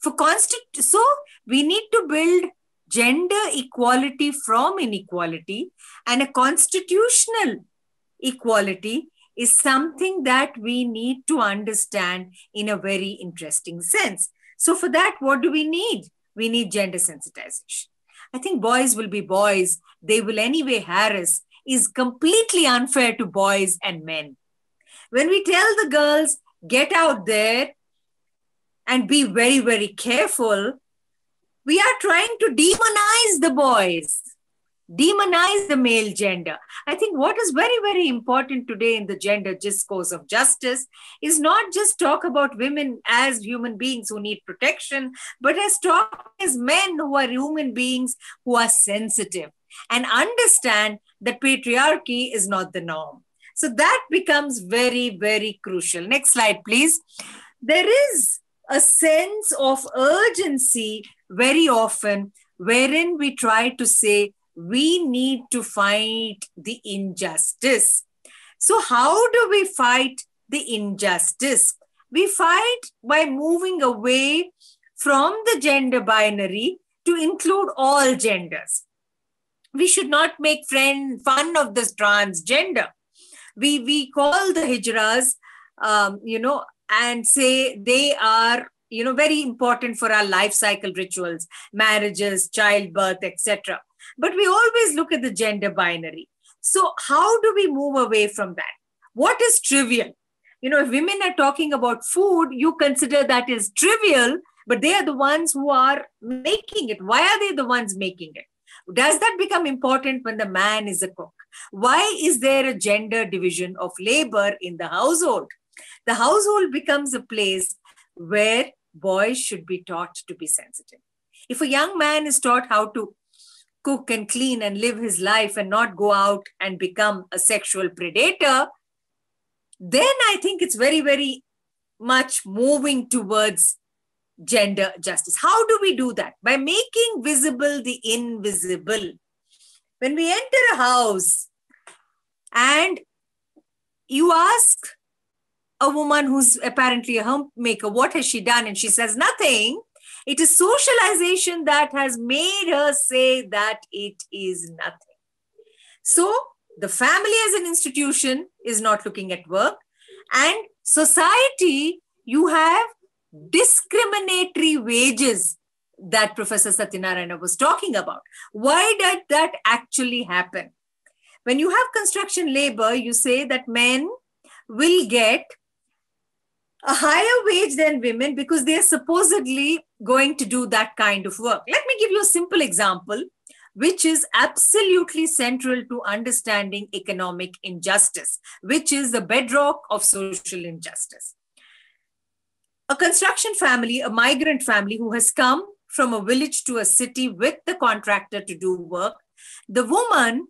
So we need to build gender equality from inequality, and a constitutional equality is something that we need to understand in a very interesting sense. So for that, what do we need? We need gender sensitization. I think boys will be boys. They will anyway harass is completely unfair to boys and men. When we tell the girls, get out there and be very, very careful, we are trying to demonize the boys, demonize the male gender. I think what is very, very important today in the gender discourse of justice is not just talk about women as human beings who need protection, but talk as men who are human beings who are sensitive and understand that patriarchy is not the norm. So that becomes very, very crucial. Next slide, please. There is a sense of urgency very often wherein we try to say, we need to fight the injustice. So how do we fight the injustice? We fight by moving away from the gender binary to include all genders. We should not make fun of this transgender. We call the hijras, and say they are, very important for our life cycle rituals, marriages, childbirth, etc. But we always look at the gender binary. So how do we move away from that? What is trivial? If women are talking about food, you consider that is trivial, but they are the ones who are making it. Why are they the ones making it? Does that become important when the man is a cook? Why is there a gender division of labor in the household? The household becomes a place where boys should be taught to be sensitive. If a young man is taught how to cook and clean and live his life and not go out and become a sexual predator, then I think it's very, very much moving towards gender justice. How do we do that? By making visible the invisible. When we enter a house and you ask a woman who's apparently a homemaker, what has she done? And she says nothing. It is socialization that has made her say that it is nothing. So the family as an institution is not looking at work, and society, you have discriminatory wages that Professor Satyanarayana was talking about. Why did that actually happen? When you have construction labor, you say that men will get a higher wage than women because they are supposedly going to do that kind of work. Let me give you a simple example, which is absolutely central to understanding economic injustice, which is the bedrock of social injustice. A construction family, a migrant family who has come from a village to a city with the contractor to do work, the woman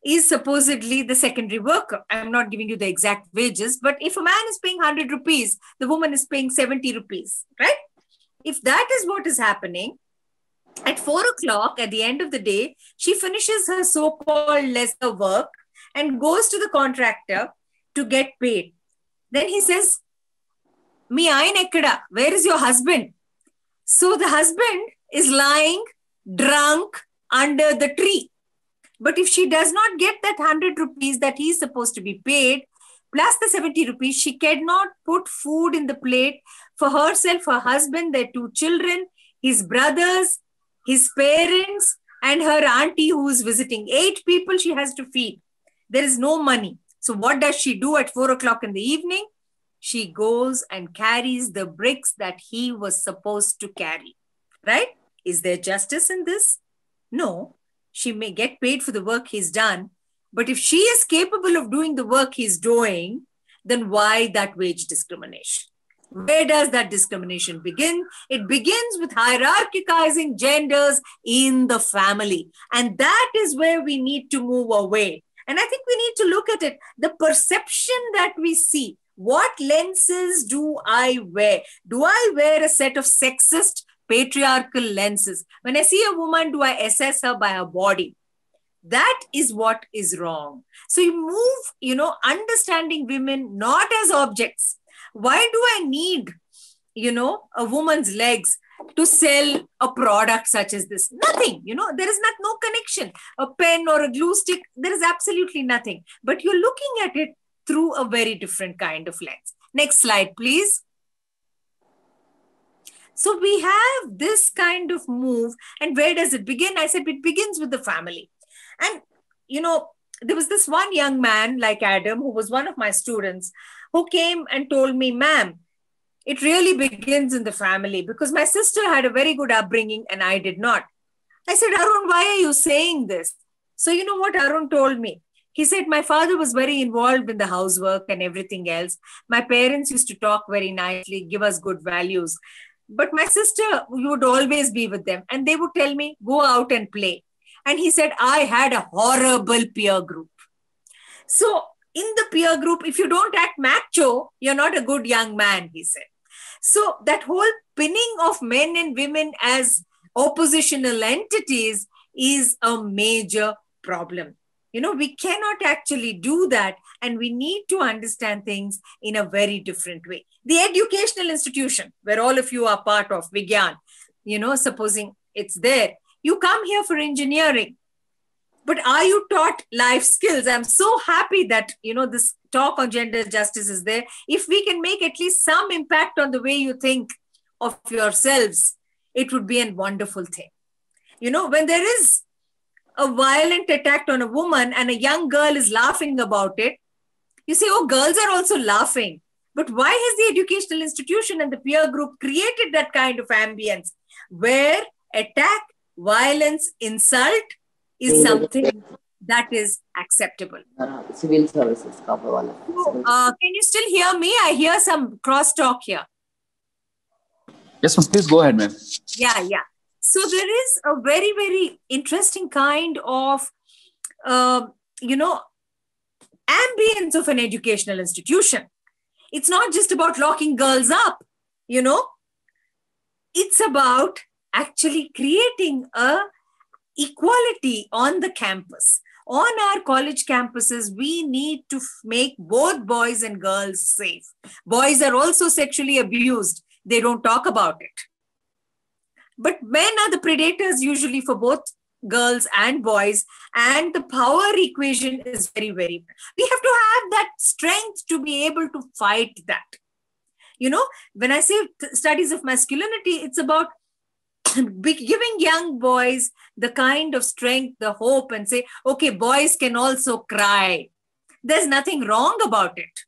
is supposedly the secondary worker. I'm not giving you the exact wages, but if a man is paying 100 rupees, the woman is paying 70 rupees, right? If that is what is happening, at 4 o'clock at the end of the day, she finishes her so-called lesser work and goes to the contractor to get paid. Then he says, "Mi ayin ekkada? Where is your husband?" So the husband is lying drunk under the tree. But if she does not get that 100 rupees that he is supposed to be paid, plus the 70 rupees, she cannot put food in the plate for herself, her husband, their 2 children, his brothers, his parents, and her auntie who is visiting. 8 people she has to feed. There is no money. So what does she do at 4 o'clock in the evening? She goes and carries the bricks that he was supposed to carry, right? Is there justice in this? No. She may get paid for the work he's done, but if she is capable of doing the work he's doing, then why that wage discrimination? Where does that discrimination begin? It begins with hierarchizing genders in the family. And that is where we need to move away. And I think we need to look at it, the perception that we see. What lenses do I wear? Do I wear a set of sexist, patriarchal lenses? When I see a woman, do I assess her by her body? That is what is wrong. So you move, understanding women not as objects. Why do I need, a woman's legs to sell a product such as this? Nothing, there is no connection. A pen or a glue stick, there is absolutely nothing. But you're looking at it through a very different kind of lens. Next slide, please. So we have this kind of move. And where does it begin? I said it begins with the family. And, there was this one young man like Adam, who was one of my students, who came and told me, ma'am, it really begins in the family because my sister had a very good upbringing and I did not. I said, Arun, why are you saying this? So you know what Arun told me? He said, my father was very involved in the housework and everything else. My parents used to talk very nicely, give us good values. But my sister would always be with them and they would tell me, go out and play. And he said, I had a horrible peer group. So in the peer group, if you don't act macho, you're not a good young man, he said. So that whole pinning of men and women as oppositional entities is a major problem. We cannot actually do that, and we need to understand things in a very different way. The educational institution, where all of you are part of, Vigyan, supposing it's there, you come here for engineering, but are you taught life skills? I'm so happy that, this talk on gender justice is there. If we can make at least some impact on the way you think of yourselves, it would be a wonderful thing. When there is a violent attack on a woman and a young girl is laughing about it, you say, oh, girls are also laughing. But why has the educational institution and the peer group created that kind of ambience where attack, violence, insult is something that is acceptable? Civil services. Can you still hear me? I hear some crosstalk here. Yes, ma'am. Please go ahead, ma'am. Yeah. So there is a very, very interesting kind of, ambience of an educational institution. It's not just about locking girls up, It's about actually creating a equality on the campus. On our college campuses, we need to make both boys and girls safe. Boys are also sexually abused. They don't talk about it. But men are the predators usually for both girls and boys, and the power equation is very, very, we have to have that strength to be able to fight that. When I say studies of masculinity, it's about giving young boys the kind of strength, the hope, and say, okay, boys can also cry. There's nothing wrong about it.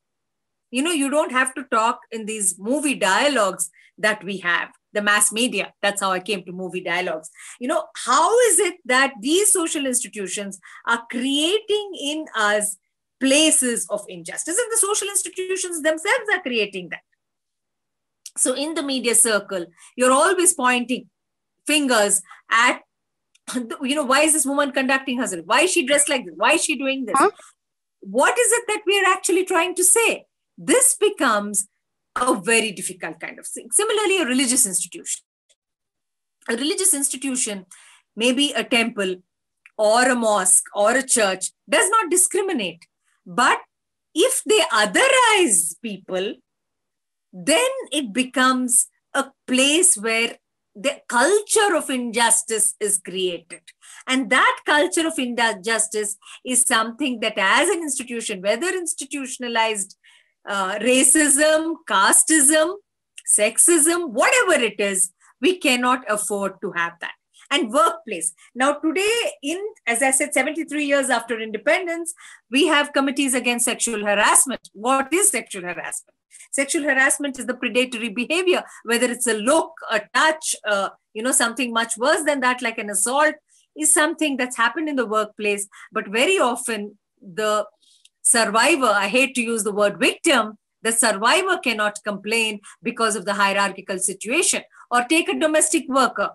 You don't have to talk in these movie dialogues that we have, the mass media. That's how I came to movie dialogues. How is it that these social institutions are creating in us places of injustice, and the social institutions themselves are creating that? So in the media circle, you're always pointing fingers at, why is this woman conducting herself? Why is she dressed like this? Why is she doing this? What is it that we're actually trying to say? This becomes a very difficult kind of thing. Similarly, a religious institution. A religious institution, maybe a temple or a mosque or a church, does not discriminate. But if they otherize people, then it becomes a place where the culture of injustice is created. And that culture of injustice is something that as an institution, whether institutionalized racism, casteism, sexism, whatever it is, we cannot afford to have that. and workplace. Now today, as I said, 73 years after independence, we have committees against sexual harassment. What is sexual harassment? Sexual harassment is the predatory behavior, whether it's a look, a touch, something much worse than that, like an assault, is something that's happened in the workplace. But very often the survivor, I hate to use the word victim, the survivor cannot complain because of the hierarchical situation. Or take a domestic worker.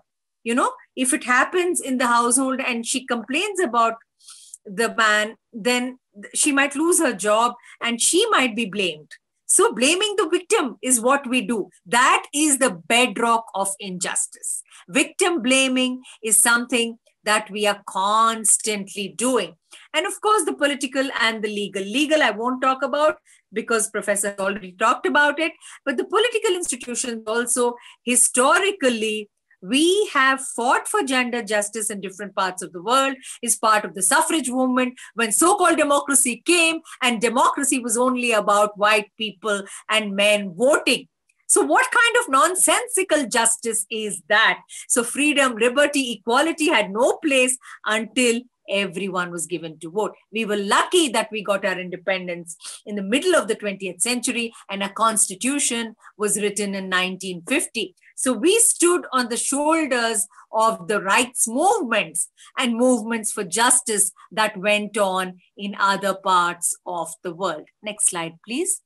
If it happens in the household and she complains about the man, then she might lose her job and she might be blamed. So blaming the victim is what we do. That is the bedrock of injustice. Victim blaming is something that we are constantly doing. And of course, the political and the legal. Legal, I won't talk about because Professor already talked about it. But the political institutions also, historically, we have fought for gender justice in different parts of the world, is part of the suffrage movement when so-called democracy came, and democracy was only about white people and men voting. So what kind of nonsensical justice is that? So freedom, liberty, equality had no place until everyone was given to vote. We were lucky that we got our independence in the middle of the 20th century, and a constitution was written in 1950. So we stood on the shoulders of the rights movements and movements for justice that went on in other parts of the world. Next slide, please.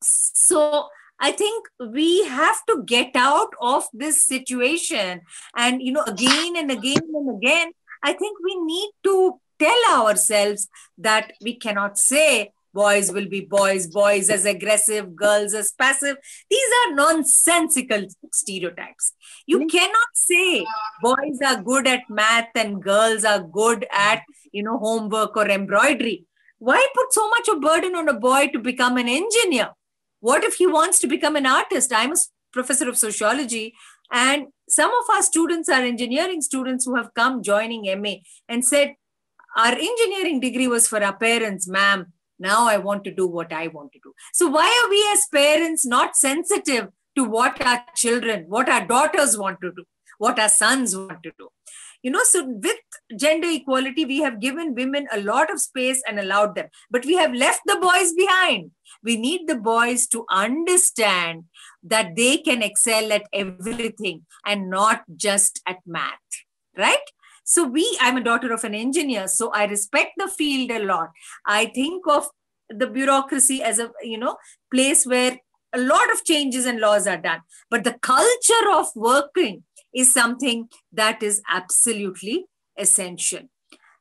So I think we have to get out of this situation. And, again and again and again, I think we need to tell ourselves that we cannot say boys will be boys, boys as aggressive, girls as passive. These are nonsensical stereotypes. You cannot say boys are good at math and girls are good at, homework or embroidery. Why put so much of burden on a boy to become an engineer? What if he wants to become an artist? I'm a professor of sociology, and some of our students are engineering students who have come joining MA and said, our engineering degree was for our parents, ma'am. Now I want to do what I want to do. So why are we as parents not sensitive to what our children, what our daughters want to do, what our sons want to do? So with gender equality, we have given women a lot of space and allowed them, but we have left the boys behind. We need the boys to understand that they can excel at everything and not just at math, right? So I'm a daughter of an engineer, so I respect the field a lot. I think of the bureaucracy as a, place where a lot of changes and laws are done. But the culture of working is something that is absolutely essential.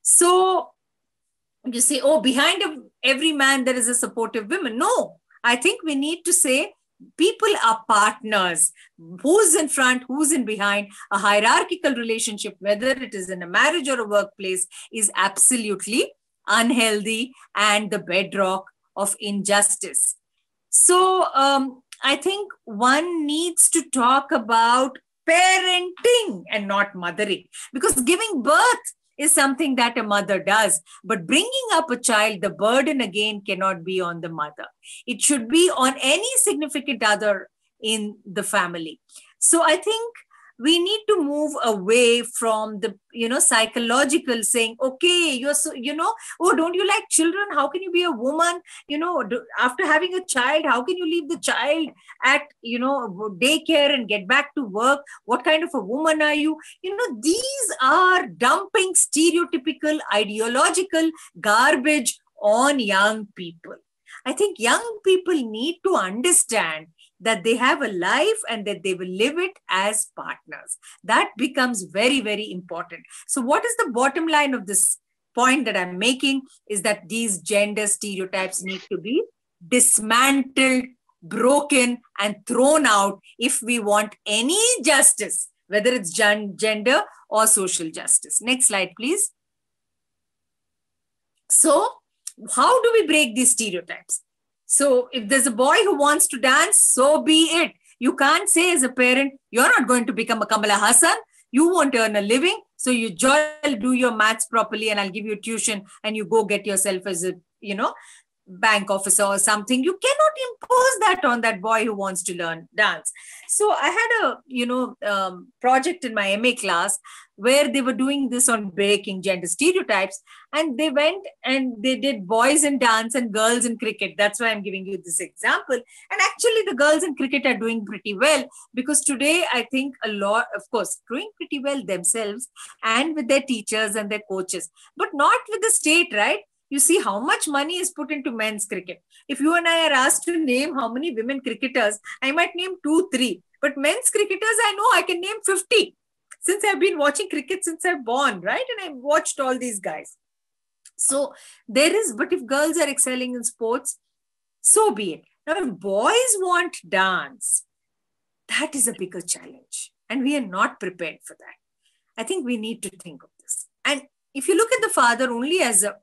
So you say, behind every man, there is a supportive woman. No, I think we need to say people are partners. Who's in front, who's in behind? A hierarchical relationship, whether it is in a marriage or a workplace, is absolutely unhealthy and the bedrock of injustice. So I think one needs to talk about parenting and not mothering, because giving birth is something that a mother does. But bringing up a child, the burden again cannot be on the mother. It should be on any significant other in the family. So I think we need to move away from the, psychological saying, okay, you're so, don't you like children? How can you be a woman? After having a child, how can you leave the child at, daycare and get back to work? What kind of a woman are you? These are dumping stereotypical ideological garbage on young people. I think young people need to understand that they have a life and that they will live it as partners. That becomes very, very important. So what is the bottom line of this point that I'm making is that these gender stereotypes need to be dismantled, broken, and thrown out if we want any justice, whether it's gender or social justice. Next slide, please. So how do we break these stereotypes? So if there's a boy who wants to dance, so be it. You can't say as a parent, you're not going to become a Kamala Hassan. You won't earn a living. So you just do your maths properly and I'll give you tuition and you go get yourself as a, bank officer or something. You cannot impose that on that boy who wants to learn dance. So I had a project in my MA class where they were doing this on breaking gender stereotypes, and they went and they did boys in dance and girls in cricket. That's why I'm giving you this example. And actually the girls in cricket are doing pretty well, because today I think a lot, of course, doing pretty well themselves and with their teachers and their coaches, but not with the state, right? You see how much money is put into men's cricket. If you and I are asked to name how many women cricketers, I might name 2, 3. But men's cricketers, I know I can name 50. Since I've been watching cricket since I'm born, right? And I've watched all these guys. So there is, but if girls are excelling in sports, so be it. Now, if boys want dance, that is a bigger challenge. And we are not prepared for that. I think we need to think of this. And if you look at the father only as a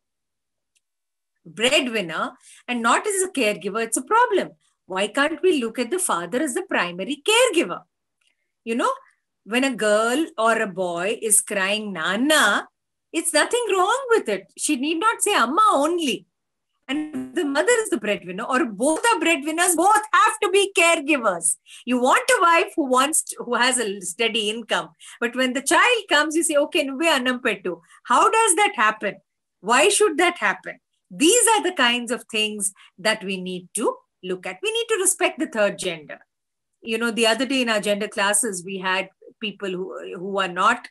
breadwinner and not as a caregiver, it's a problem. Why can't we look at the father as the primary caregiver? You know, when a girl or a boy is crying Nana, it's nothing wrong with it. She need not say Amma only. And the mother is the breadwinner, or both are breadwinners, both have to be caregivers. You want a wife who has a steady income. But when the child comes, you say, okay, nuve annam pettu. How does that happen? Why should that happen? These are the kinds of things that we need to look at. We need to respect the third gender. You know, the other day in our gender classes, we had people who are not,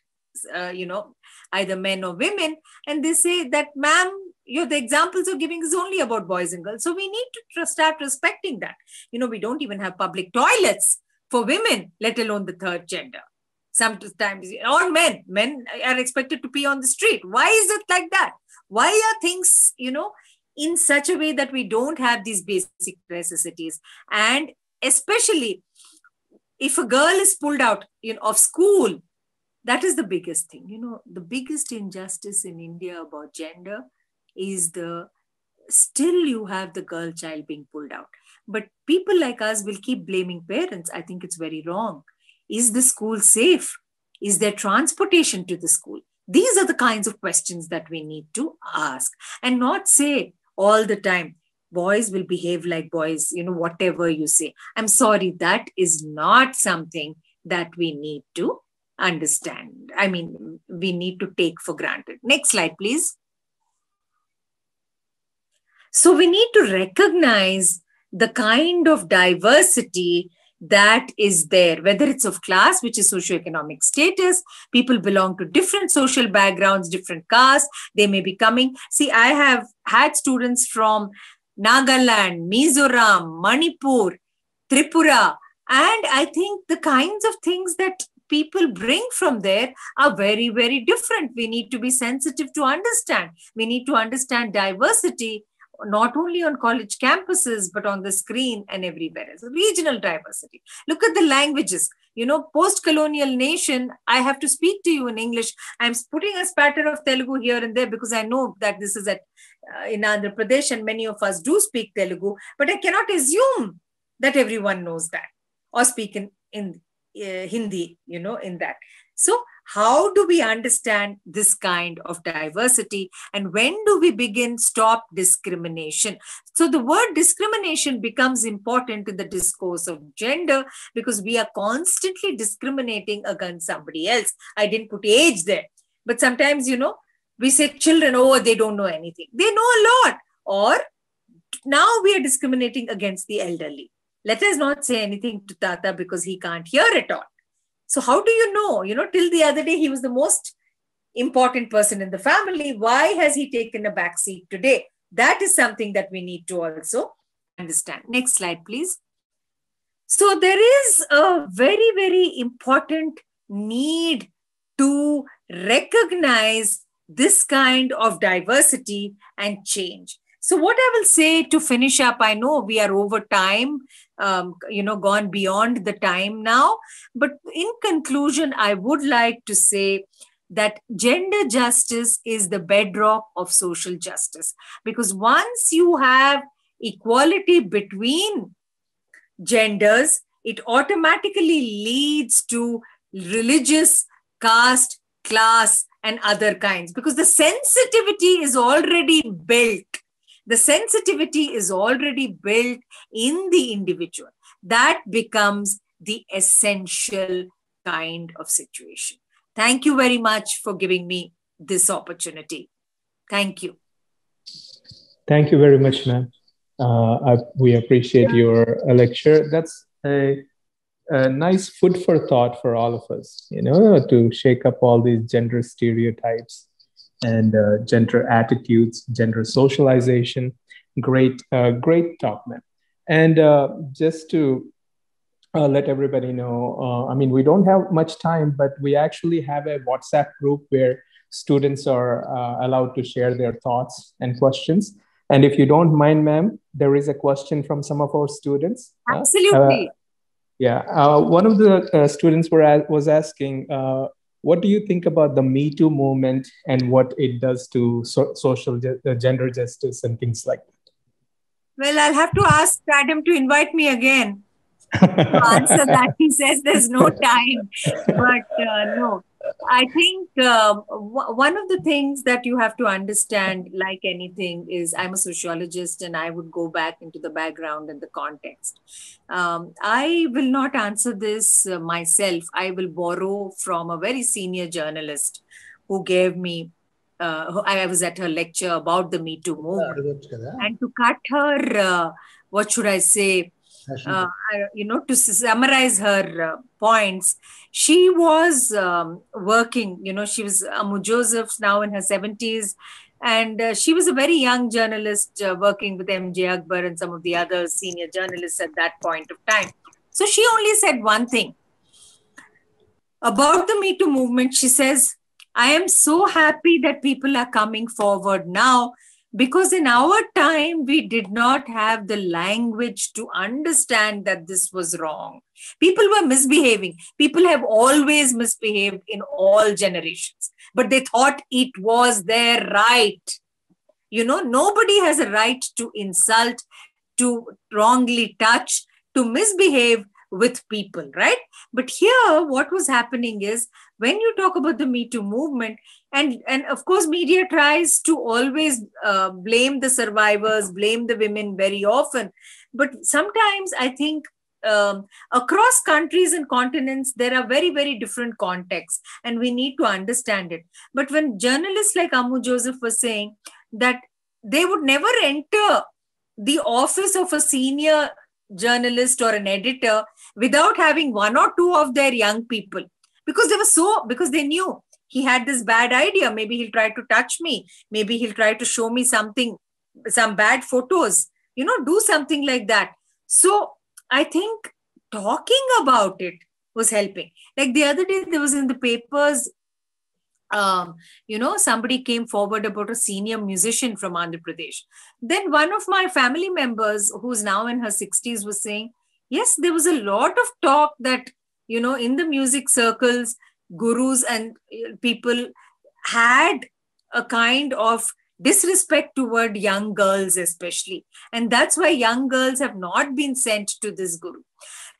either men or women. And they say that, ma'am, the examples you're giving is only about boys and girls. So we need to start respecting that. You know, we don't even have public toilets for women, let alone the third gender. Sometimes, or men are expected to pee on the street. Why is it like that? Why are things, in such a way that we don't have these basic necessities? And especially if a girl is pulled out of school, that is the biggest thing. The biggest injustice in India about gender is still you have the girl child being pulled out. But people like us will keep blaming parents. I think it's very wrong. Is the school safe? Is there transportation to the school? These are the kinds of questions that we need to ask, and not say all the time, boys will behave like boys, whatever you say. I'm sorry, that is not something that we need to understand. I mean, we need to take for granted. Next slide, please. So we need to recognize the kind of diversity that is there, whether it's of class, which is socioeconomic status. People belong to different social backgrounds, different castes. They may be coming. See, I have had students from Nagaland, Mizoram, Manipur, Tripura, and I think the kinds of things that people bring from there are very, very different. We need to be sensitive to understand. We need to understand diversity, not only on college campuses, but on the screen and everywhere else. Regional diversity. Look at the languages. Post-colonial nation, I have to speak to you in English. I'm putting a spatter of Telugu here and there because I know that this is in Andhra Pradesh and many of us do speak Telugu, but I cannot assume that everyone knows that or speak in Hindi, in that. So how do we understand this kind of diversity, and when do we begin stop discrimination? So the word discrimination becomes important in the discourse of gender because we are constantly discriminating against somebody else. I didn't put age there, but sometimes, we say children, they don't know anything. They know a lot. Or now we are discriminating against the elderly. Let us not say anything to Tata because he can't hear it all. So how do you know? Till the other day, he was the most important person in the family. Why has he taken a back seat today? That is something that we need to also understand. Next slide, please. So there is a very, very important need to recognize this kind of diversity and change. So what I will say to finish up, I know we are over time, gone beyond the time now. But in conclusion, I would like to say that gender justice is the bedrock of social justice. Because once you have equality between genders, it automatically leads to religious, caste, class, and other kinds. Because the sensitivity is already built. The sensitivity is already built in the individual. That becomes the essential kind of situation. Thank you very much for giving me this opportunity. Thank you. Thank you very much, ma'am. We appreciate your lecture. That's a nice food for thought for all of us, to shake up all these gender stereotypes and gender attitudes, gender socialization. Great talk, ma'am. And just to let everybody know, we don't have much time, but we actually have a WhatsApp group where students are allowed to share their thoughts and questions. And if you don't mind, ma'am, there is a question from some of our students. Absolutely. One of the students was asking, what do you think about the Me Too movement and what it does to social gender justice and things like that? Well, I'll have to ask Adam to invite me again to answer that. He says there's no time, but no. I think one of the things that you have to understand, like anything, is I'm a sociologist and I would go back into the background and the context. I will not answer this myself. I will borrow from a very senior journalist who gave me, I was at her lecture about the Me Too movement. And to cut her, what should I say, to summarize her points, she was working, she was Ammu Josephs, now in her 70s. And she was a very young journalist working with MJ Akbar and some of the other senior journalists at that point of time. So she only said one thing about the Me Too movement. She says, I am so happy that people are coming forward now, because in our time, we did not have the language to understand that this was wrong. People were misbehaving. People have always misbehaved in all generations, but they thought it was their right. Nobody has a right to insult, to wrongly touch, to misbehave with people, right? But here, what was happening is, when you talk about the Me Too movement, and of course, media tries to always blame the survivors, blame the women very often. But sometimes I think across countries and continents, there are very, very different contexts, and we need to understand it. But when journalists like Ammu Joseph were saying that they would never enter the office of a senior journalist or an editor without having one or two of their young people, because they knew he had this bad idea. Maybe he'll try to touch me. Maybe he'll try to show me something, some bad photos, do something like that. So I think talking about it was helping. Like the other day, there was in the papers, somebody came forward about a senior musician from Andhra Pradesh. Then one of my family members, who's now in her 60s, was saying, yes, there was a lot of talk that, in the music circles, gurus and people had a kind of disrespect toward young girls, especially. And that's why young girls have not been sent to this guru.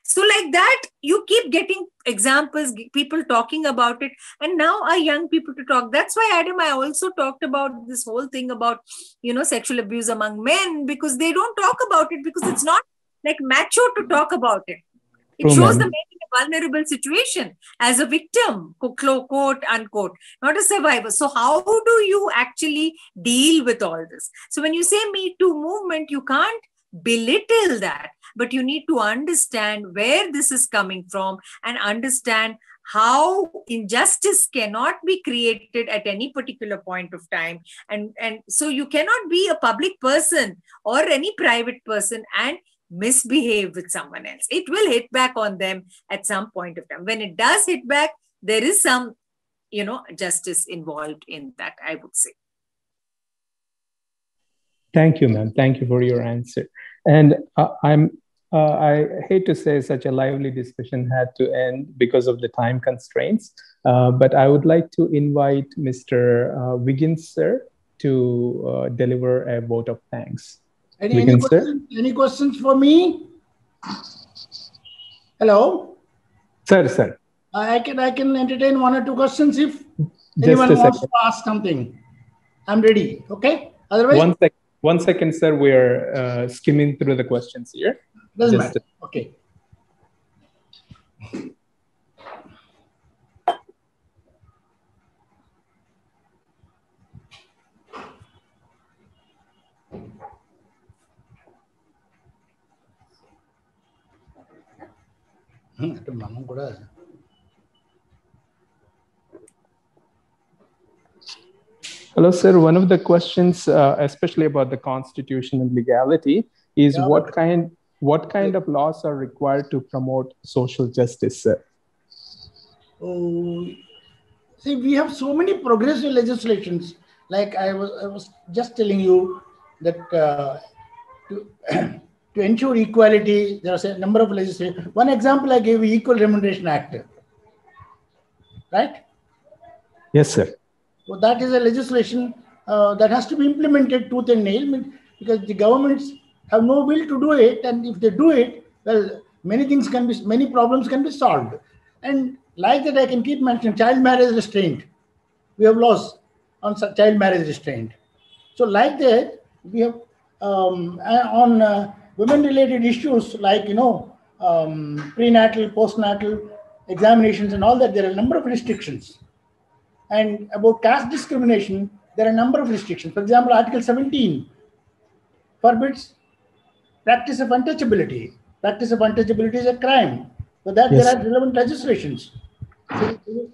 So like that, you keep getting examples, people talking about it. And now are young people to talk. That's why, Adam, I also talked about this whole thing about, sexual abuse among men, because they don't talk about it, because it's not like macho to talk about it. It shows the men in a vulnerable situation as a victim, quote unquote, not a survivor. So how do you actually deal with all this? So when you say Me Too movement, you can't belittle that, but you need to understand where this is coming from and understand how injustice cannot be created at any particular point of time. And so you cannot be a public person or any private person and misbehave with someone else. It will hit back on them at some point of time. When it does hit back, there is some, justice involved in that, I would say. Thank you, ma'am. Thank you for your answer. And I hate to say such a lively discussion had to end because of the time constraints, but I would like to invite Mr. Wiggins, sir, to deliver a vote of thanks. Any questions for me? Hello? Sir. I can entertain one or two questions if anyone wants to ask something. I'm ready. Okay. Otherwise, 1 second, sir. We're skimming through the questions here. Doesn't matter. Okay. Hello, sir. One of the questions, especially about the constitution and legality, is what kind of laws are required to promote social justice, sir? See, we have so many progressive legislations. Like I was just telling you that to ensure equality, there are a number of legislation. One example I gave you, Equal Remuneration Act, right? Yes, sir. So that is a legislation that has to be implemented tooth and nail, because the governments have no will to do it, and if they do it, well, many problems can be solved. And like that, I can keep mentioning child marriage restraint. We have laws on child marriage restraint. So like that, we have on women-related issues like prenatal, postnatal examinations and all that. There are a number of restrictions. And about caste discrimination, there are a number of restrictions. For example, Article 17 forbids practice of untouchability. Practice of untouchability is a crime. For that, there are relevant legislations.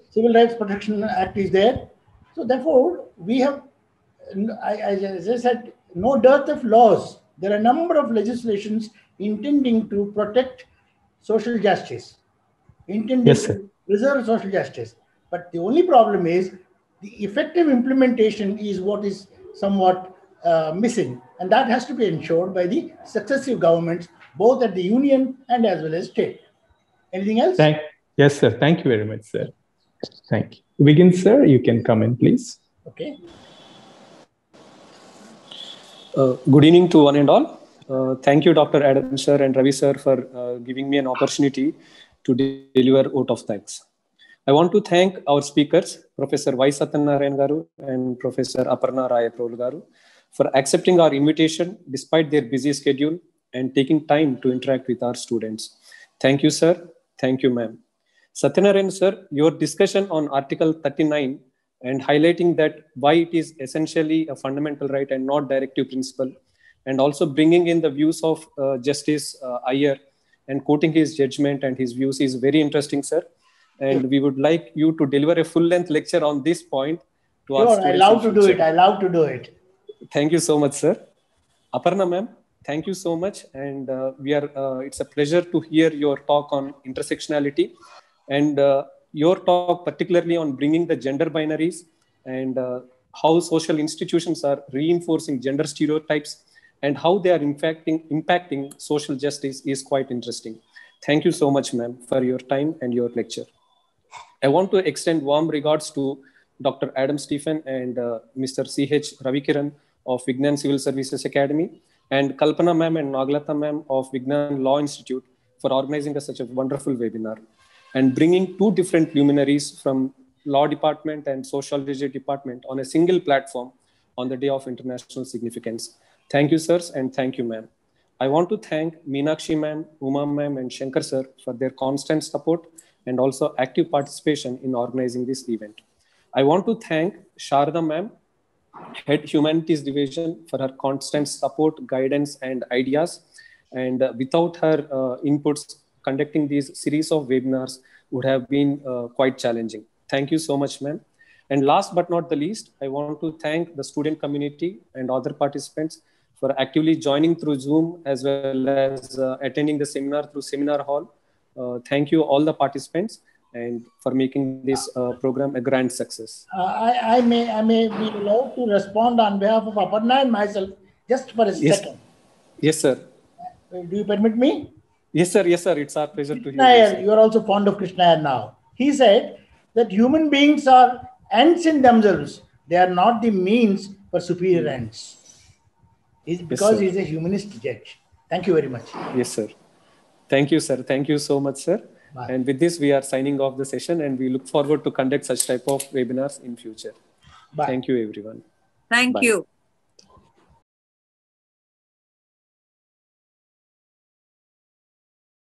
Civil Rights Protection Act is there. So therefore, we have, as I said, no dearth of laws. There are a number of legislations intending to protect social justice, intending to preserve social justice. But the only problem is the effective implementation is what is somewhat missing. And that has to be ensured by the successive governments, both at the union and as well as state. Anything else? Yes, sir. Thank you very much, sir. Thank you. Wiggins, sir, you can come in, please. Okay. Good evening to one and all. Thank you, Dr. Adam, sir, and Ravi, sir, for giving me an opportunity to deliver vote of thanks. I want to thank our speakers, Professor Y. Satyanarayan Garu and Professor Aparna Rayaprolu Garu, for accepting our invitation despite their busy schedule and taking time to interact with our students. Thank you, sir. Thank you, ma'am. Satyanarayan, sir, your discussion on Article 39 and highlighting that why it is essentially a fundamental right and not directive principle, and also bringing in the views of Justice Iyer and quoting his judgment and his views is very interesting, sir. And we would like you to deliver a full-length lecture on this point to our students. I love to do it. I love to do it. Thank you so much, sir. Aparna, ma'am, thank you so much. And it's a pleasure to hear your talk on intersectionality and your talk particularly on bringing the gender binaries and how social institutions are reinforcing gender stereotypes and how they are impacting social justice is quite interesting. Thank you so much, ma'am, for your time and your lecture. I want to extend warm regards to Dr. Adam Stephen and Mr. C.H. Ravikiran of Vignan Civil Services Academy and Kalpana ma'am and Naglata ma'am of Vignan Law Institute for organizing such a wonderful webinar and bringing two different luminaries from Law Department and Sociology Department on a single platform on the Day of International Significance. Thank you, sirs, and thank you, ma'am. I want to thank Meenakshi ma'am, Uma ma'am, and Shankar sir for their constant support and also active participation in organizing this event. I want to thank Sharda ma'am, Head Humanities Division, for her constant support, guidance, and ideas. And without her inputs, conducting these series of webinars would have been quite challenging. Thank you so much, ma'am. And last but not the least, I want to thank the student community and other participants for actively joining through Zoom as well as attending the seminar through Seminar Hall. Thank you all the participants and for making this program a grand success. I may be allowed to respond on behalf of Aparna and myself just for a second. Yes, sir. Do you permit me? Yes, sir. Yes, sir. It's our pleasure to hear you. You are also fond of Krishna Iyer now. He said that human beings are ends in themselves. They are not the means for superior ends. Because he is a humanist judge. Thank you very much. Yes, sir. Thank you, sir. Thank you so much, sir. Bye. And with this, we are signing off the session and we look forward to conduct such type of webinars in future. Bye. Thank you, everyone. Thank you.